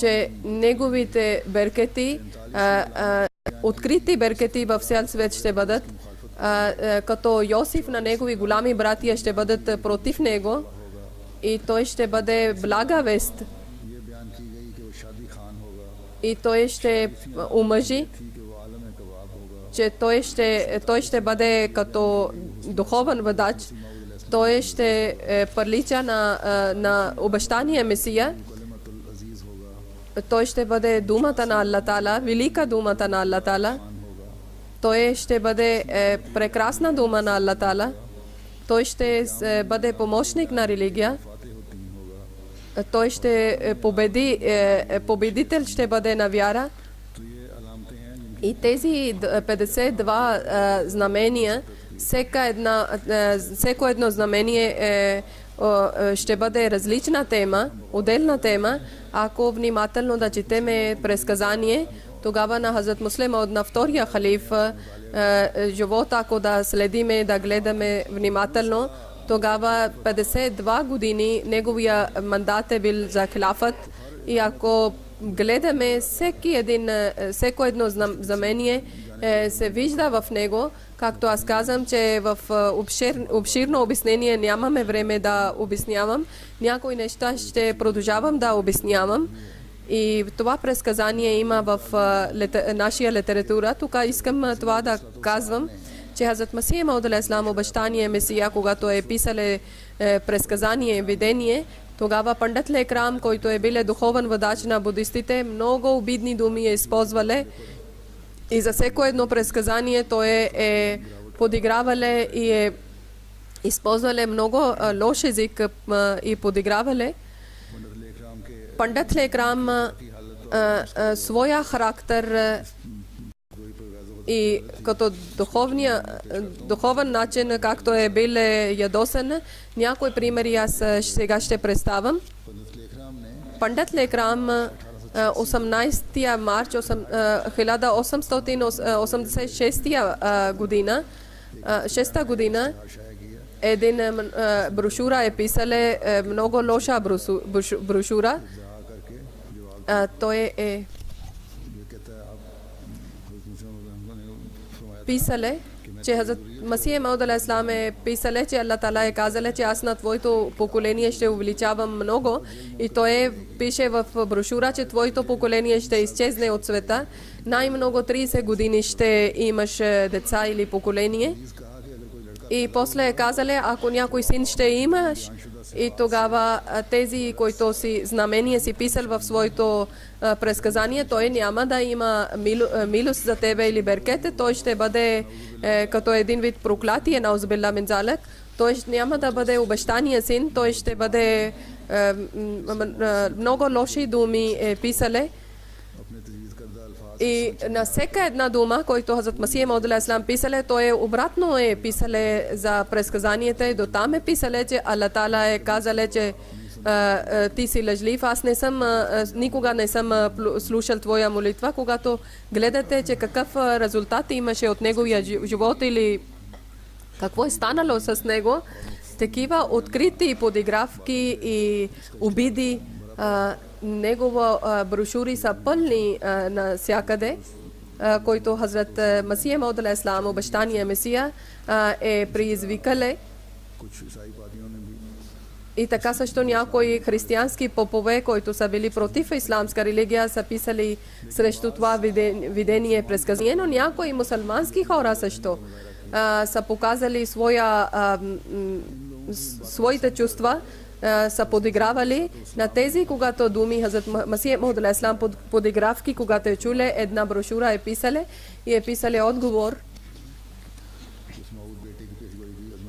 че неговите беркети, открити беркети в цял свят ще бъдат, като Йосиф на негови голями братия ще бъдат против него и той ще бъде блага вест и той ще омъжи, че той ще бъде като духовен водач, той ще прилича на обещания Месия, той ще бъде думата на Аллах Таала, велика думата на Аллах Таала, той ще бъде прекрасна дума на Аллах Таала, той ще бъде помощник на религия, той ще победител ще бъде на вяра. И тези 52 знамения, всеко едно знамение ще бъде различна тема, отделна тема. Ако внимателно да четеме предсказание, тогава на Хазрат Муслима на втория халиф живота, ако да следиме, да гледаме внимателно, тогава 52 години неговия мандат е бил за хилафът и ако гледаме всеко едно знамение се вижда в него, както аз казвам, че в обширно обяснение нямаме време да обяснявам. Някои неща ще продължавам да обяснявам. И това предсказание има в нашия литература. Тук искам това да казвам, че Хазрат Масих Мауд алейхиссалам обещание Месия, когато е писали предсказание, видение, тогава Пандит Лекрам, който е бил духовен водач на будистите, много обидни думи е използвали и за всеко едно предсказание той е подигравали и е използвали много лош език и подигравали. Пандит Лекрам своя характер и като духовен начин, както е бил ядосен, някои примери аз сега ще представям. Пандит Лекрам 18 марч 1886 година, 6 година, един брошура е писали, много лоша брошура. Той е писали, че Хазрат Масих Мауд алейхи салам е писали, че Аллах Таала е казали, че аз на твоето поколение ще увеличавам много, и той пише в брошура, че твоето поколение ще изчезне от света. Най-много 30 години ще имаш деца или поколение. И после е казали, ако някой син ще имаш, и тогава тези, които си знамения си писал в своето предсказание, той няма да има милост за тебе или беркете, той ще бъде като един вид проклятие на Аузубилла мин залик. Той няма да бъде обещания син, той ще бъде много лоши думи писали. И на всяка една дума, който Хазрат Масих Мауд алейхи салам писали, той обратно е писали за предсказанията, и до там е писали, че Аллах Таала е казали, че ти си лъжлив. Аз никога не съм слушал твоя молитва. Когато гледате, че какъв резултат имаше от неговия живот или какво е станало с него, такива открити подигравки и обиди, негово брошури са пълни навсякъде, който Хазрат Масих Мауд алейхи салам, обещания Месия, е предизвикали. И така също някои християнски попове, които са били против исламска религия, са писали срещу това видение предсказание, но някои мусулмански хора също са показали своите чувства, са подигравали на тези, когато думи Хазрат Масих Мауд алейхи салам, подигравки, когато е чули, една брошура е писали и е писали отговор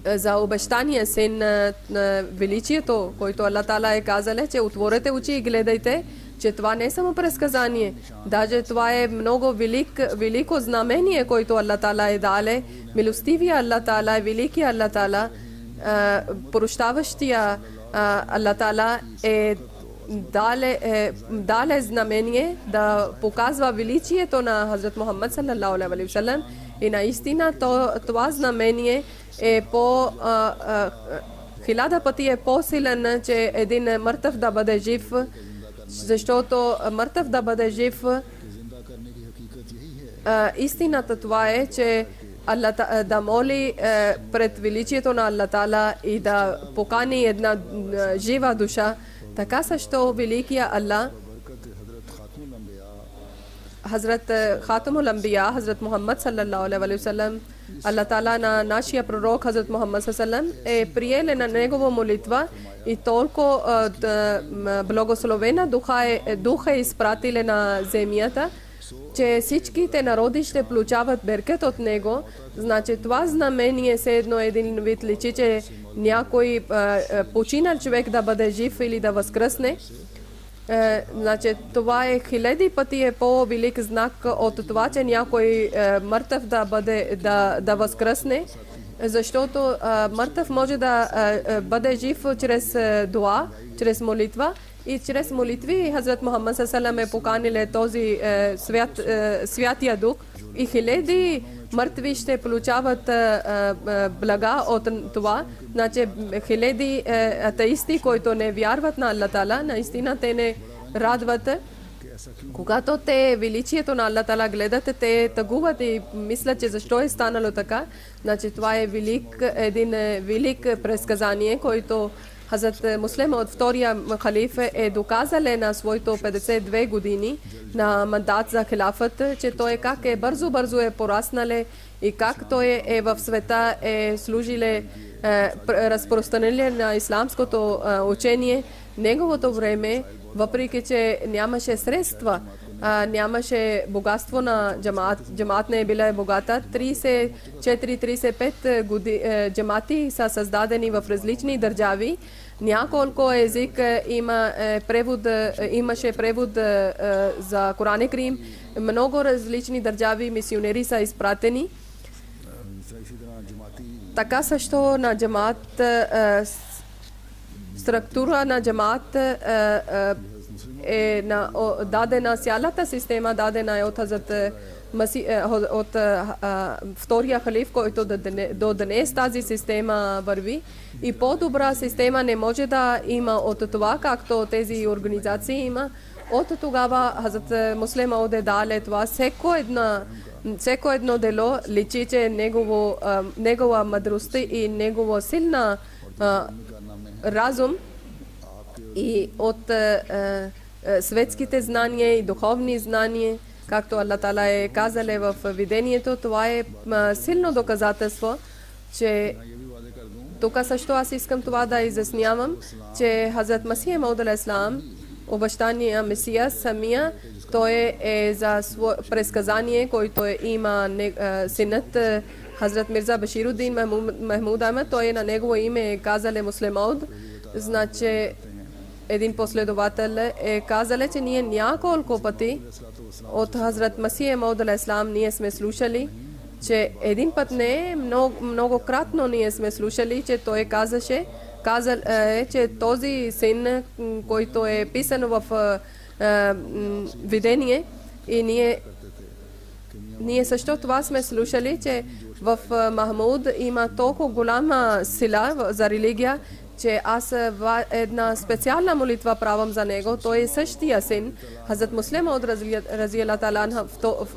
за обещания син на величието, който Аллах Таала е казали, че отворете очи и гледайте, че това не е само предсказание. Даже това е много велико знамение, което Аллах Таала е дале. Милостивия Аллах Таала е великия Аллах Таала, прощаващия Аллах Таала е дале знамение да показва величието на Хазрат Мухаммад саллалаху алейхи ва саллям. И наистина това знамение е 1000 пъти е по-силен, че един мъртъв да бъде жив, защото мъртъв да бъде жив, истината това е, че да моли пред величието на Аллах Таала и да покани една жива душа. Така също великия Аллах, Хазрат Хатамул Амбия, Хазрат Мухаммад саллалаху алейхи ва саллям, Аллах Таала на нашия пророк Хазрат Мухаммад саллалаху алейхи ва саллям е приели на негова молитва, и толкова благословена духа е изпратили на земята, че всичките народи ще получават беркет от него. Значи това знамение се едно един вид личи, че някой починал човек да бъде жив или да възкръсне. Значи това е 1000 пъти е по-велик знак от това, че някой мъртъв да възкръсне, защото мъртъв може да бъде жив чрез дуа, чрез молитва. И чрез молитви Хазрат Мухаммад саллалаху е поканили този святия дух, и 1000 мъртви ще получават блага от това. Значи 1000 атеисти, които не вярват на Аллах Таала, наистина те не радват. Когато те величието на Аллах Таала гледат, те тъгуват и мислят, че защо е станало така. Значи това е един велик предсказание, който Хазрат Муслим от втория халиф е доказал на своите 52 години на мандат за хилафът, че той как е бързо е пораснал и как той е в света е служиле разпространение на исламското учение. Неговото време, въпреки че нямаше средства, нямаше богатство на джамаат не е била богата. 34-35 джамати са създадени в различни държави. Няколко език имаше превод за Коран Карим. Много различни държави мисионери са изпратени. Така също на джамаат, структура на джамаат е дадена цялата система, дадена е от Хазрат от втория халиф, който до днес тази система върви. И по-добра система не може да има от това, както тези организации има. От тогава Хазрат Муслим Мауд е даде това. Всеко едно дело личи, че негова мъдрост и негова силна разум и от светските знания и духовни знания, както Аллах Тала е казал в видението, това е силно доказателство, че тук също аз искам това да изяснявам, че Хазрат Масих Мауд алейхиссалам, обещания Месия самия, той е за предсказание, който има синът Хазрат Мирза Баширудин Махмуд Ахмед, той на негово име е казал Муслим Мауд. Значи един последовател е казал, че ние няколко пъти от Хазрат Масих Мауд алейхиссалам ние сме слушали, че един път не, многократно ние сме слушали, че той казал че този син, който е писан в видение, и ние също това сме слушали, че в Махмуд има толкова голяма сила за религия, че аз една специална молитва правам за него. Той е същия син. Хазрат Муслим Мауд разияллаху таала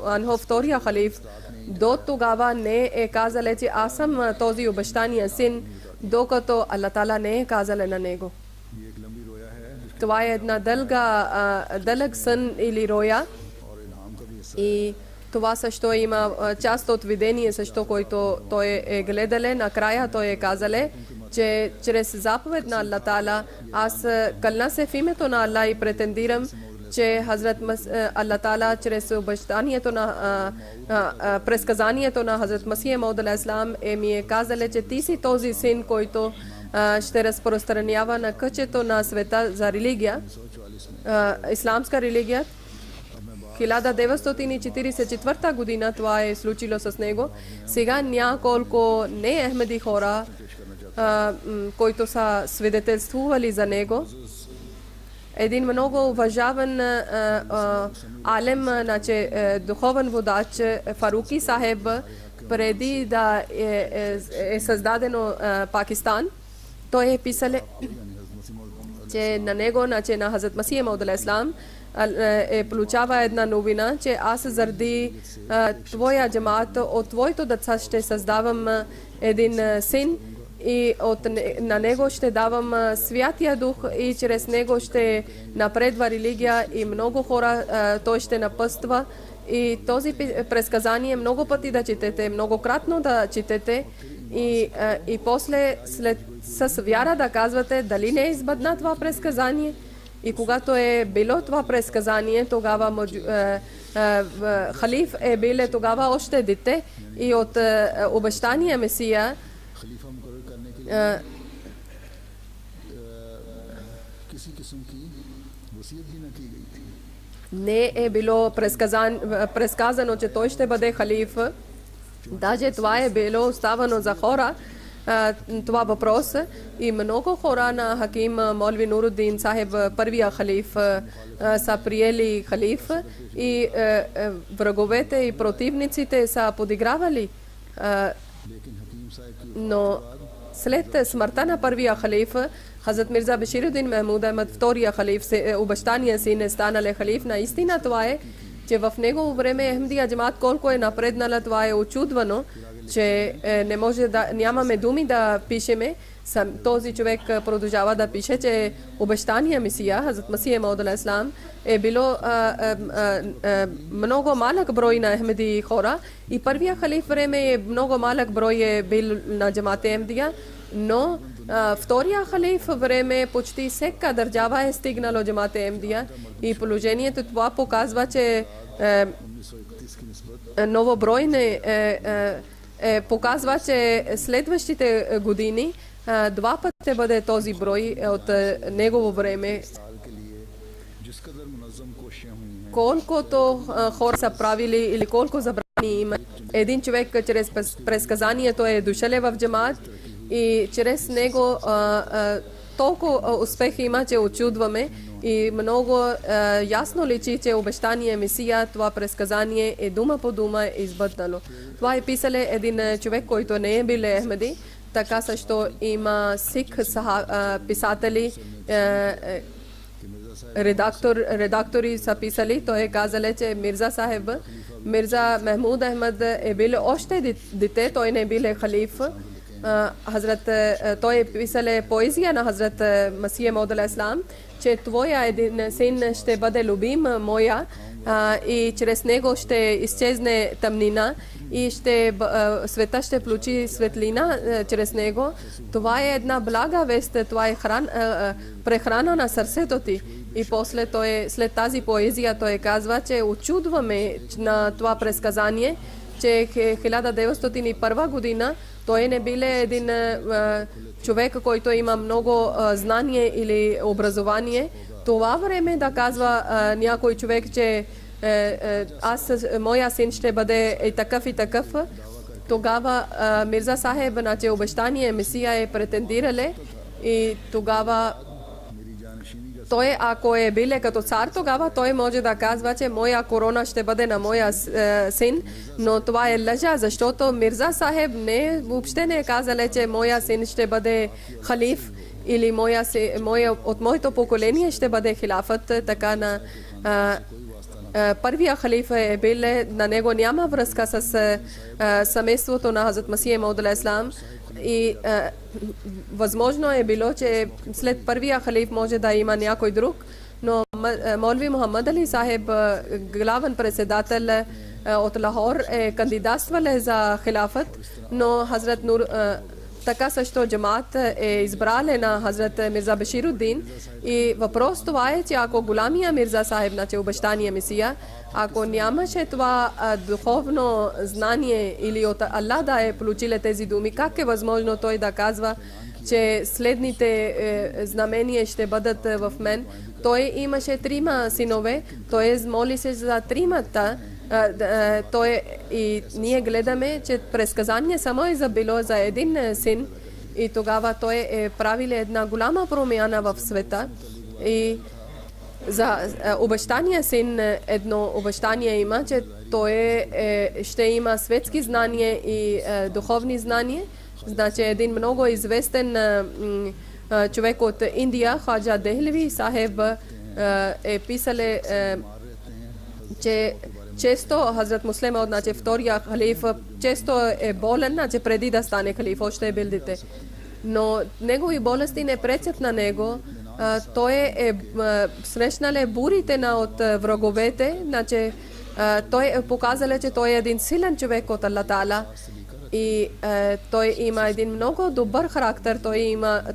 анху, втория халиф, до тогава не е казал, че аз съм този обещания син, докато Аллах Тала не е казал на него. Това е една дълъг сън или роя. И това също има част от видение, също който той е гледал. Накрая той е казал, че чрез заповед на Аллах Тала аз кълна се в името на Аллах и претендирам, че Хазрат Аллах Тала чрез обещанието на предсказанието на Хазрат Масих Мауд алейхиссалам ми е казал, че ти си този син, който ще разпространява на кътчето на света за религия, исламска религия. 1944 година това е случило с него. Сега няколко не ахмеди хора, които са свидетелствували за него. Един много уважаван алем, духовен водач Фаруки Сахеб, преди да е създадено Пакистан, той е писал, че на него, на Хазрат Масих Мауд алейхиссалам, получава една новина, че аз заради твоя джамаат, от твоето деца ще създавам един син и на него ще давам Святия Дух и чрез него ще напредва религия и много хора той ще напъства. И този предсказание много пъти да четете, многократно да четете и после с вяра да казвате дали не е избъдна това предсказание. И когато е било това предсказание, тогава халиф е бил тогава още дете и от обещания Месия не е било предсказано, че той ще бъде халиф. Даже това е било оставано за хора, това въпрос. И много хора на Хаким Молви Нуруддин Сахеб, първия халиф, са приели халиф и враговете и противниците са подигравали. Но след смъртта на първия халиф, Хазрат Мирза Баширудин Махмуд Ахмед, втория халиф, обещания си не станал халиф. Наистина това е, че в негово време Ахмедия джамаат колко е напреднала, това е очудвано, че не може нямаме думи да пишеме. Този човек продължава да пише, че обещания Месия, Хазрат Масих Мауд алейхиссалам, е било много малък брой на Ахмеди хора и първия халиф време е много малък брой е бил на джамаат Ахмедия, но втория халиф време почти всяка държава е стигнало джамаат Ахмедия и положението това показва, че новобройне показва, че следващите години два пъти ще бъде този брой от негово време. Колкото хора са правили или колко забрани има, един човек чрез предсказанието е дошъл в джамаат и чрез него толкова успехи има, че очудваме, И много ясно личи, че обещание Месия, това предсказание е дума по дума избъднало. Това е писали един човек, който не е бил Ахмеди. Така също има сикх писатели, редактори са писали. Той е казали, че Мирза Сахеб, Мирза Мехмуд Ахмед е бил още дете, той не е бил халиф. Той е писал поезия на Хазрат Масия Мауд алейхиссалам, че твоя един син ще бъде любим моя и чрез него ще изчезне тъмнина и света ще получи светлина чрез него. Това е една блага вест, това е прехрана на сърцето ти. И после след тази поезия той казва, че очудваме на това предсказание, че 1901 година той не бил един човек, който има много знание или образование. Това време да казва някой човек, че моя син ще бъде и такъв. Тогава Мирза Сахеб, значи обещание Месия е претендирали и тогава той, ако е бил като цар, тогава той може да казва, че моя корона ще бъде на моя син, но това е лъжа, защото Мирза Сахеб въобще не е казал, че моя син ще бъде халиф или от моето поколение ще бъде хилафът. Така на първия халиф е бил, на него няма връзка с семейството на Хазрат Масия Мауд алейхиссалам. И възможно е било, че след първия халиф може да има някой друг, но Молви Мухаммад Али Сахеб, главен председател от Лахор, е кандидатствал за хилафът, но Хазрат Нур, така също джамаат е избрали на Хазрат Мирза Бешируддин. И въпрос това е, че ако голямия Мирза Сахеб, значи обещания Месия, ако нямаше това духовно знание или от Аллах да е получил тези думи, как е възможно той да казва, че следните знамения ще бъдат в мен? Той имаше 3 синове, той моли се за 3-мата. И ние гледаме, че предсказание само е било за един син и тогава той е правил една голяма промяна в света. И за обещания син едно обещание има, че той ще има светски знания и духовни знания. Значи един много известен човек от Индия, Хаджа Дехлеви Сахеб, е писал, че често Хазрат Муслим Мауд, значи втория халиф, често е болен, значи преди да стане халиф, още е бил дете. Но негови болести не пречат на него. Той е срещнал бурите от враговете, значи той е показал, че той е един силен човек от Аллах Таала и той има един много добър характер.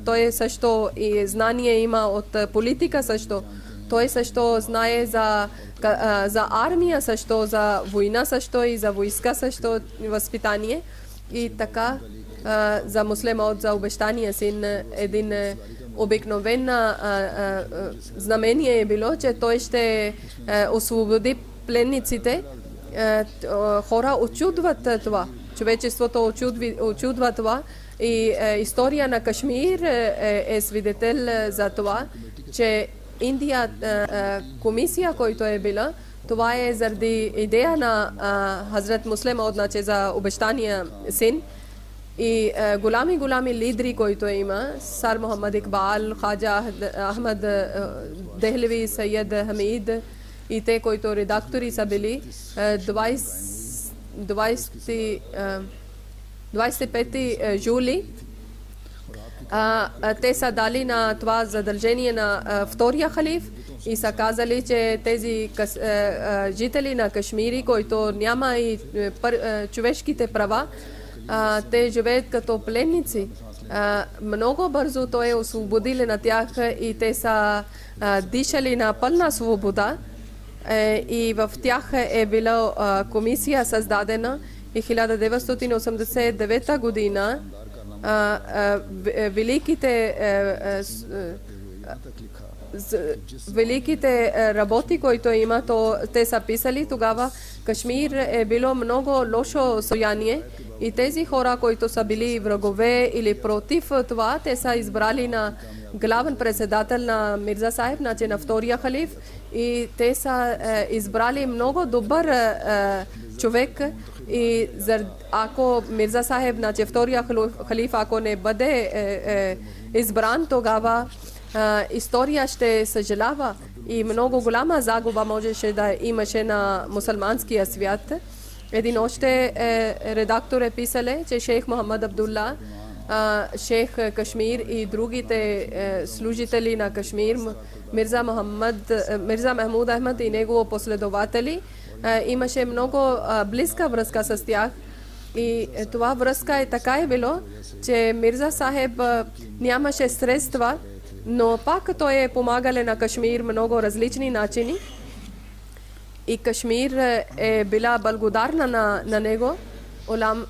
Той също и знание има от политика също. Той също знае за армия също, за война също и за войска също възпитание. И така за муслима за обещания син един обикновена знамение е било, че той ще освободи пленниците. Хора очудват това. Човечеството очудва това. И история на Кашмир е свидетел за това, че Индия комисия, който е била, това е заради идея на Хазрат Муслим Мауд, значи за обещания син. И голями лидери, които има, Сар Мухаммад Икбал, Хаджа Ахмад Дехлеви, Сайед Хамид и те, които редактори са били, 25 юли те са дали на това задължение на втория халиф и са казали, че тези жители на Кашмири, които няма и човешките права, те живеят като пленници. Много бързо той е освободили на тях и те са дишали на пълна свобода. И в тях е била комисия създадена и 1989 година великите великите работи, които има, то те са писали, тогава Кашмир е било много лошо състояние и тези хора, които са били врагове или против това, те са избрали на главен председател на Мирза Сахиб, значи на втория халиф, и те са избрали много добър човек. И ако Мирза Сахиб, значи втория халиф, ако не бъде избран, тогава история ще съжалява и много голяма загуба можеше да имаше на мусулманския свят. Един още редактор е писал, че шейх Мохаммад Абдулла, шейх Кашмир и другите служители на Кашмир, Мирза Махмуд Ахмад и негово последователи, имаше много близка връзка с тях. И това връзка е така е било, че Мирза Сахиб нямаше средства, но пак той е помагал на Кашмир много различни начини. И Кашмир е била благодарна на него.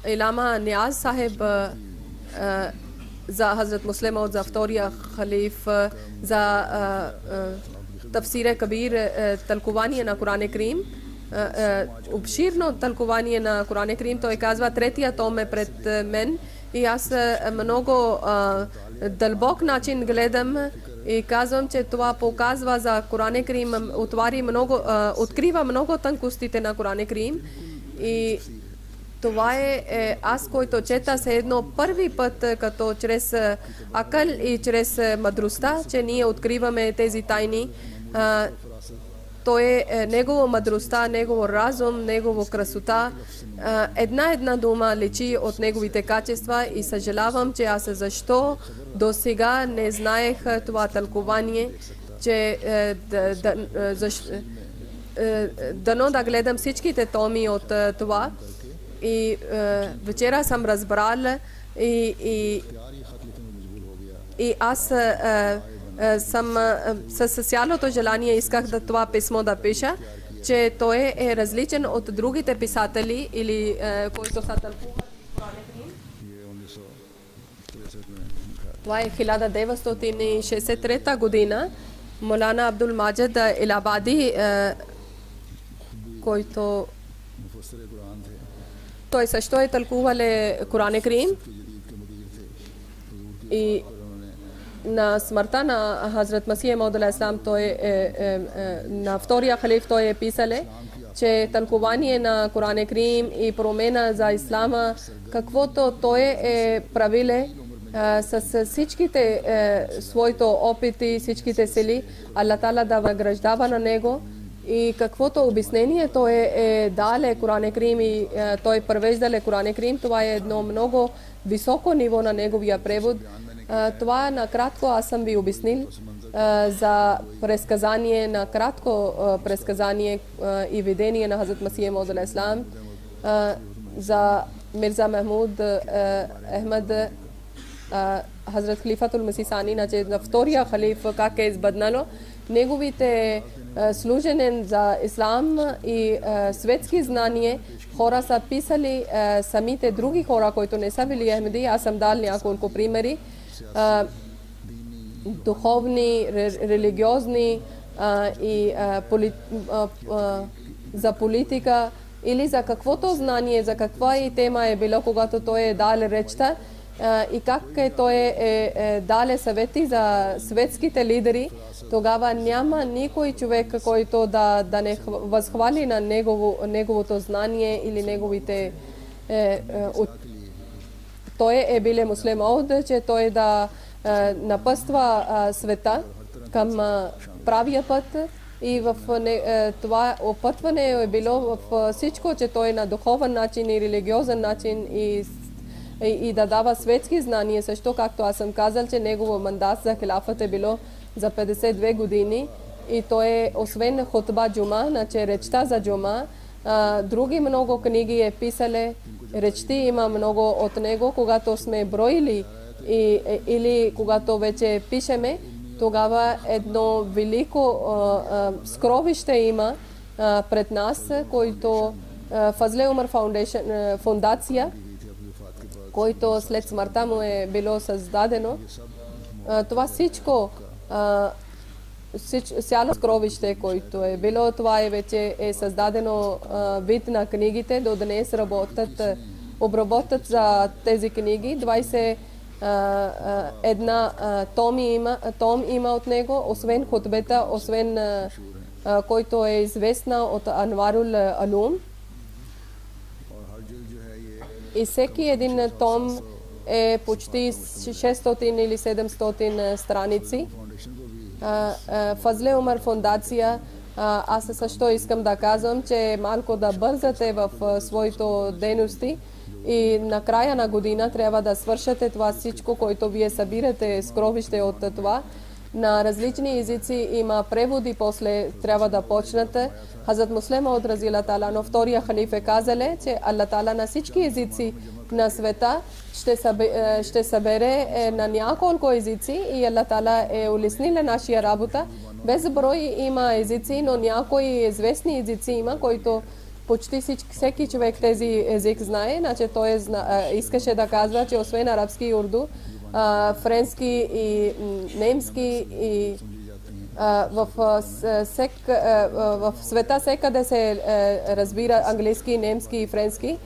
Илама Ниаз Сахиб за Хазрат Муслим Мауд, за втория халиф, за Тафсир Кабир, тълкование на Коран Карим, обширно тълкование на Коран Карим. Той казва, третия том е пред мен и аз много дълбок начин гледам и казвам, че това показва за Коран Карим, открива много тънкостите на Коран Карим. И това е аз, който чета се едно първи път, като чрез акъл и чрез мъдростта, че ние откриваме тези тайни. Той е негова мъдростта, негово разум, негово красота. Една дума личи от неговите качества и съжалявам, че аз защо до сега не знаех това тълкование, че дано да гледам всичките томи от това. И вечера съм разбрал и аз съм с цялото желание исках да това писмо да пиша, че той е различен от другите писатели или които са тълкували Коран Карим. Това е 1963 година. Молана Абдул Маджид Илабади, който той също е тълкувал Коран Карим и на смъртта на Хазрат Масих Мауд алейхи салам, той на втория халиф той е писал, че тълкование на Коран Карим и промена за ислама, каквото той е правил с всичките своите опити, всичките сили, Аллах Таала да награждава на него. И каквото обяснение той е дал Коран Карим и той превеждал Коран Карим, това е едно много високо ниво на неговия превод. Това накратко аз съм ви обяснил за предсказание, накратко предсказание и видение на Хазрат Масих Мауд алейхи салам, за Мирза Махмуд Ахмад, Хазрат Халифатул Масих Сани, на втория халиф, как е избъднало неговите служене за ислам и светски знания. Хора са писали, самите други хора, които не са били Ахмеди. Аз съм дал няколко примери. Духовни, религиозни и за политика или за каквото знание, за каква и тема е било, когато той е дал речта и как той е дал съвети за светските лидери. Тогава няма никой човек, който да не възхвали на неговото знание или неговите... Той е бил Муслим Мауд, че той да напъства света към правия път и в това опътване е било в всичко, че той на духовен начин и религиозен начин и да дава светски знания, също както аз съм казал, че негово мандат за хилафът е било за 52 години и той е, освен хотба джума, значи речта за джума, други много книги е писали, речти има много от него, когато сме броили или когато вече пишеме, тогава едно велико скровище има пред нас, който Фазле Умар фундация, който след смъртта му е било създадено. Това всичко цяло скровище, което е било, това е вече е създадено вид на книгите. До днес обработят за тези книги. 21 том има от него, освен хутбета, освен който е известна от Анварул Алум. И всеки един том е почти 600 или 700 страници. Фазле Умар фондация, аз също искам да казвам, че малко да бързате в своите дейности и на края на година трябва да свършате това всичко, което вие събирате скровище от това. На различни езици има преводи, после трябва да почнете. Хазрат Муслема от Разила Тала, но втория халиф е казале, че Аллах Тала на всички езици на света ще събере на няколко езици и Аллах Тала е улеснила нашия работа. Без брой има езици, но някои известни езици има, които почти всеки човек тези език знае. Значи той искаше да казва, че освен арабски и урду, френски и немски и в света всекъде се разбира английски, немски и френски.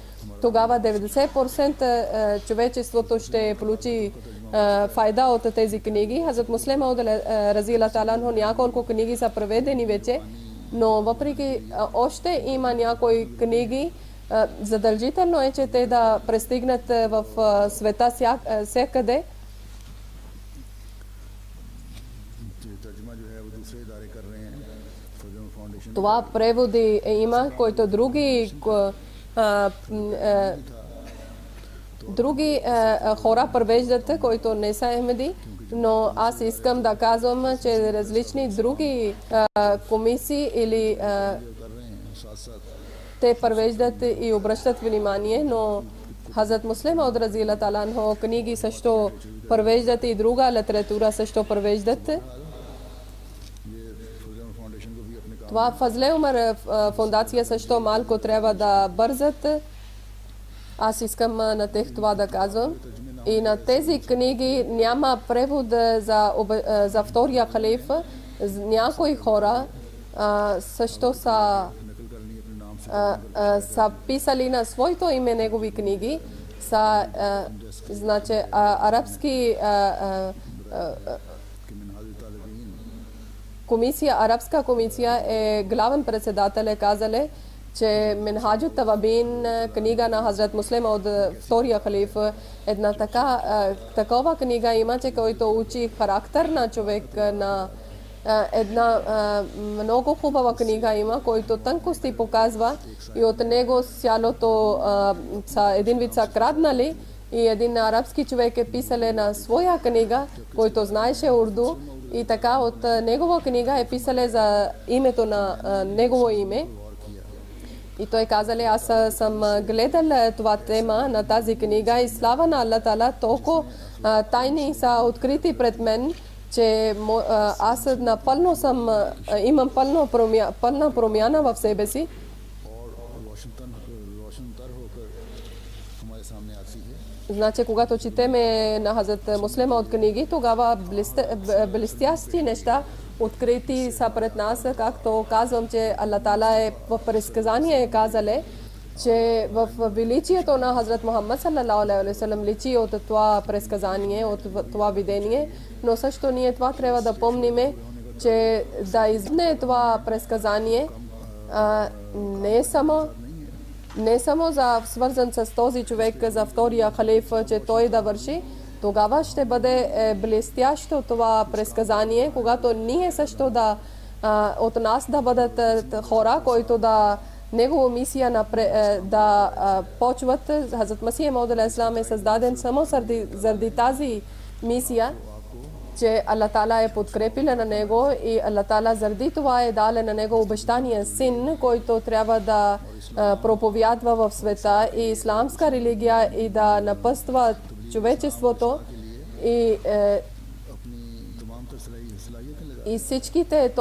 Тогава 90% човечеството ще получи файда от тези книги. Хазрат Муслема от Разила Таланхо няколко книги са преведени вече, но въпреки още има някои книги, задължително е, че те да пристигнат в света всекъде. Това преводи има, които други хора превеждат, които не са Ахмеди, но аз искам да казвам, че различни други комисии или те превеждат и обръщат внимание, но Хазрат Муслема от Разила Таланхо книги също превеждат и друга литература също превеждат. Това Фазле Умар фондация също малко трябва да бързат. Аз искам на тех това да казвам. И на тези книги няма превод за втория халиф. Някои хора също са писали на своето име негови книги. Значи арабски арабска комисия е главен председател е казале, че Минхаджут Тавабин, книга на Хазрат Муслема от втория халиф, една такова книга има, че който учи характер на човек, на една много хубава книга има, който тънкости показва и от него цялото един вид са краднали и един арабски човек е писале на своя книга, който знаеше урду и така от негова книга е писале за името на негово име. И той казале, аз съм гледал това тема на тази книга и слава на Аллах Тала, толкова тайни са открити пред мен, че аз напълно имам пълна промяна в себе си. Значи, когато четеме на Хазрат Муслема от книги, тогава блестящи неща открити са пред нас, както казвам, че Аллах Тала е в предсказание казале, че в величието на Хазрат Мухаммад саллалаху алейхи ва саллям личи от това предсказание, от това видение, но също ние това трябва да помниме, че да изпълне това предсказание не само за свързан с този човек, за втория халиф, че той да върши, тогава ще бъде блестящо това предсказание, когато ние също от нас да бъдат хора, които негова мисия да почват. Хазрат Масих Мауд алейхиссалам е създаден само заради тази мисия, че Аллах Тала е подкрепила на него и Аллах Тала заради това е дала на него обещания син, който трябва да проповядва в света и исламска религия и да напъства човечеството и всичките,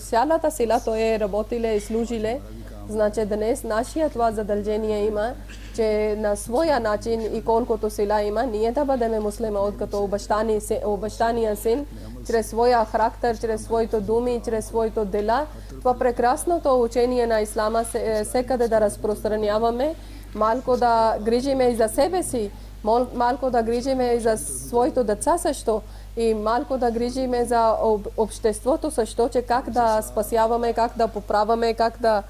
цялата сила той е работиле и служиле Значи днес нашия това задължение има, че на своя начин и колкото сила има, ние да бъдем муслима като обещания син, чрез своя характер, чрез своите думи, чрез своите дела. Това прекрасното учение на ислама всекъде да разпространяваме, малко да грижиме и за себе си, малко да грижиме и за своите деца също, и малко да грижиме за обществото също, че как да спасяваме, как да поправяме, как да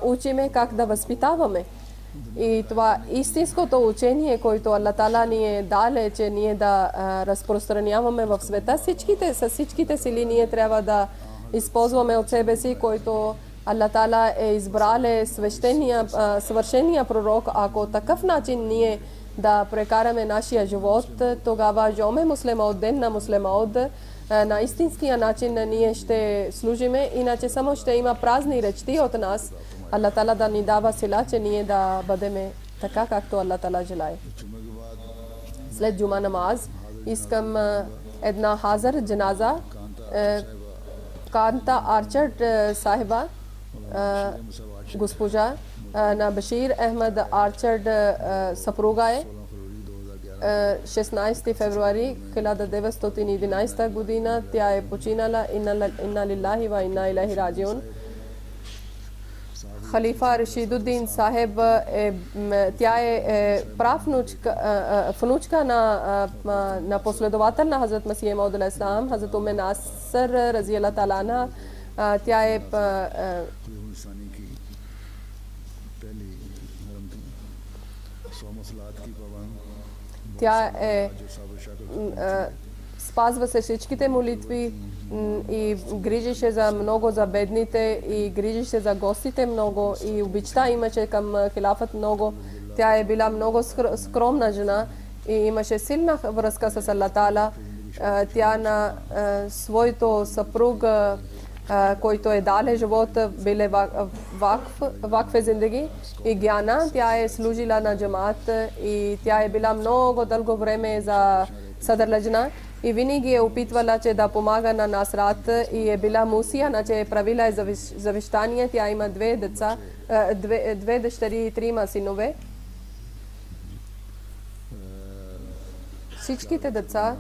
учиме, как да възпитаваме. И това истинското учение, което Аллах Таала ни е дале, че ние да разпространяваме в света, с всичките сили ние трябва да използваме от себе си, който Аллах Таала е избрал свършения пророк. Ако такъв начин ние да прекараме нашия живот, тогава жоме муслима от ден на муслима от на истинския начин ние ще служиме, иначе само ще има празни речи от нас. Аллах Таала да ни дава сила, че ние да бъдем така, както Аллах Таала желае. След джума намаз искам една хазар джаназа Канта Арчард сахиба, госпожа на Башир Ахмед Арчард съпруга е. 16 февруари 1911 година тя е починала. Инна лилахи ва инна илайхи раджиун. Халифа Рашидуддин Сахеб тя е внучка на последовател на Хазрат Масих Мауд алейхи салам, Хазрат Умме Наср разияллаху таала анха. Тя е спазва се всичките молитви и грижише за много за бедните и грижише за гостите много и обичта имаше към хилафът много. Тя е била много скромна жена и имаше силна връзка с Аллах Таала. Тя на своето съпруг, който е дале живота, биле вакф зиндagi и гяна. Тя е служила на джамаат и тя е била много дълго време за Садър Лъджна и винаги е опитвала, че да помага на Насрат и е била мусия, че е правила завещание. Тя има две деца, две дъщери и трима синове. Всичките деца,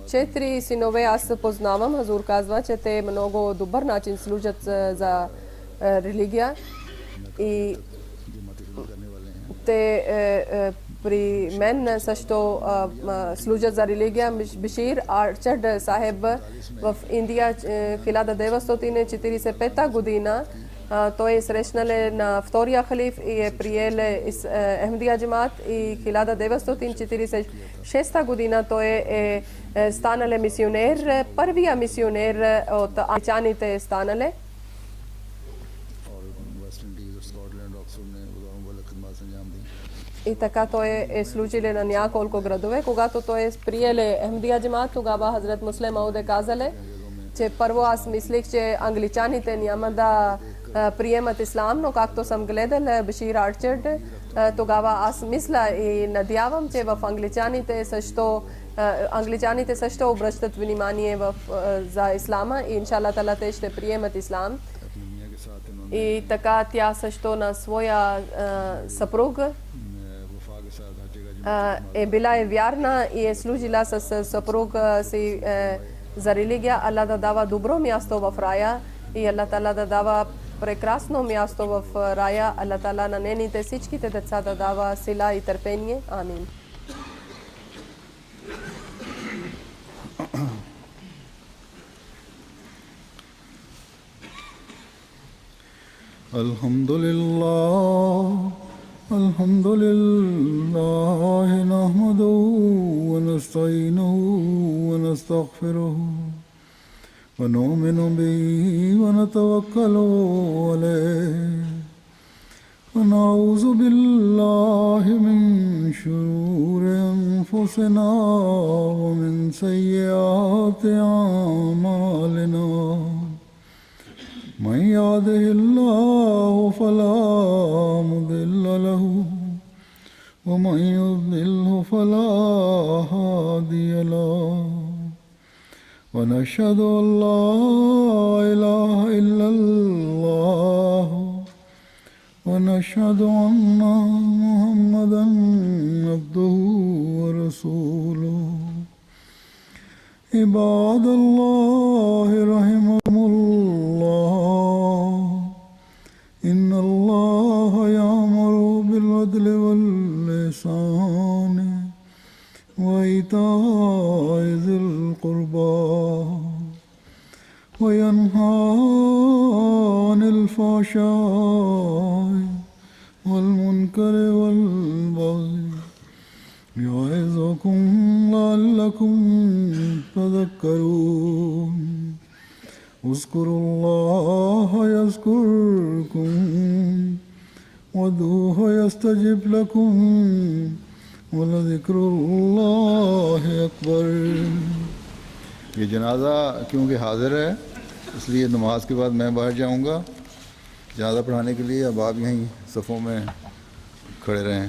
4 синове аз познавам. Хазур казва, че те много добър начин служат за религия и те при мен също служат за религия. Башир Арчард Сахеб в Индия 1945 година той е срещнал на втория халиф и е приел Ахмадия джамаат и 1946 година той е станал мисионер, първия мисионер от англичаните е станал. И така той е служил на няколко градове. Когато той е приел Ахмадия джамаат, тогава Хазрат Муслим Мауд е казал, че първо аз мислих, че англичаните няма да приемат ислам, но както съм гледал Башир Арчард, тогава аз мисля и надявам, че в англичаните също обръщат внимание за ислама и иншаллах таала те ще приемат ислам. И така тя също на своя съпруг е била вярна и е служила с съпруга си за религия. Аллах да дава добро място в рая и Аллах таала да дава прекрасно място в рая. Аллах таала на нейните всичките деца да дава сила и търпение. Амин. الحمد لله نحمده ونستعينه ونستغفره ونؤمن به ونتوكل عليه ونعوذ بالله من شرور أنفسنا ومن سيئات أعمالنا من يهده الله فلا مضل له ومن يضلله فلا هادي له ونشهد أن لا إله إلا الله ونشهد أن محمدا عبده ورسوله عباد الله رحمكم الله إن الله يأمر بالعدل والإحسان وإيتاء ذي القربى وينهى عن الفحشاء والمنكر والبغي يعظكم لعلكم تذكرون اذكروا الله يذكركم وادعوه يستجب لكم ولذكر الله أكبر। ये जनाजा क्योंकि हाजिर है इसलिए नमाज के बाद मैं बाहर जाऊंगा जनाजा पढ़ाने के लिए। अब आप यहीं सफ़ों में खड़े रहें।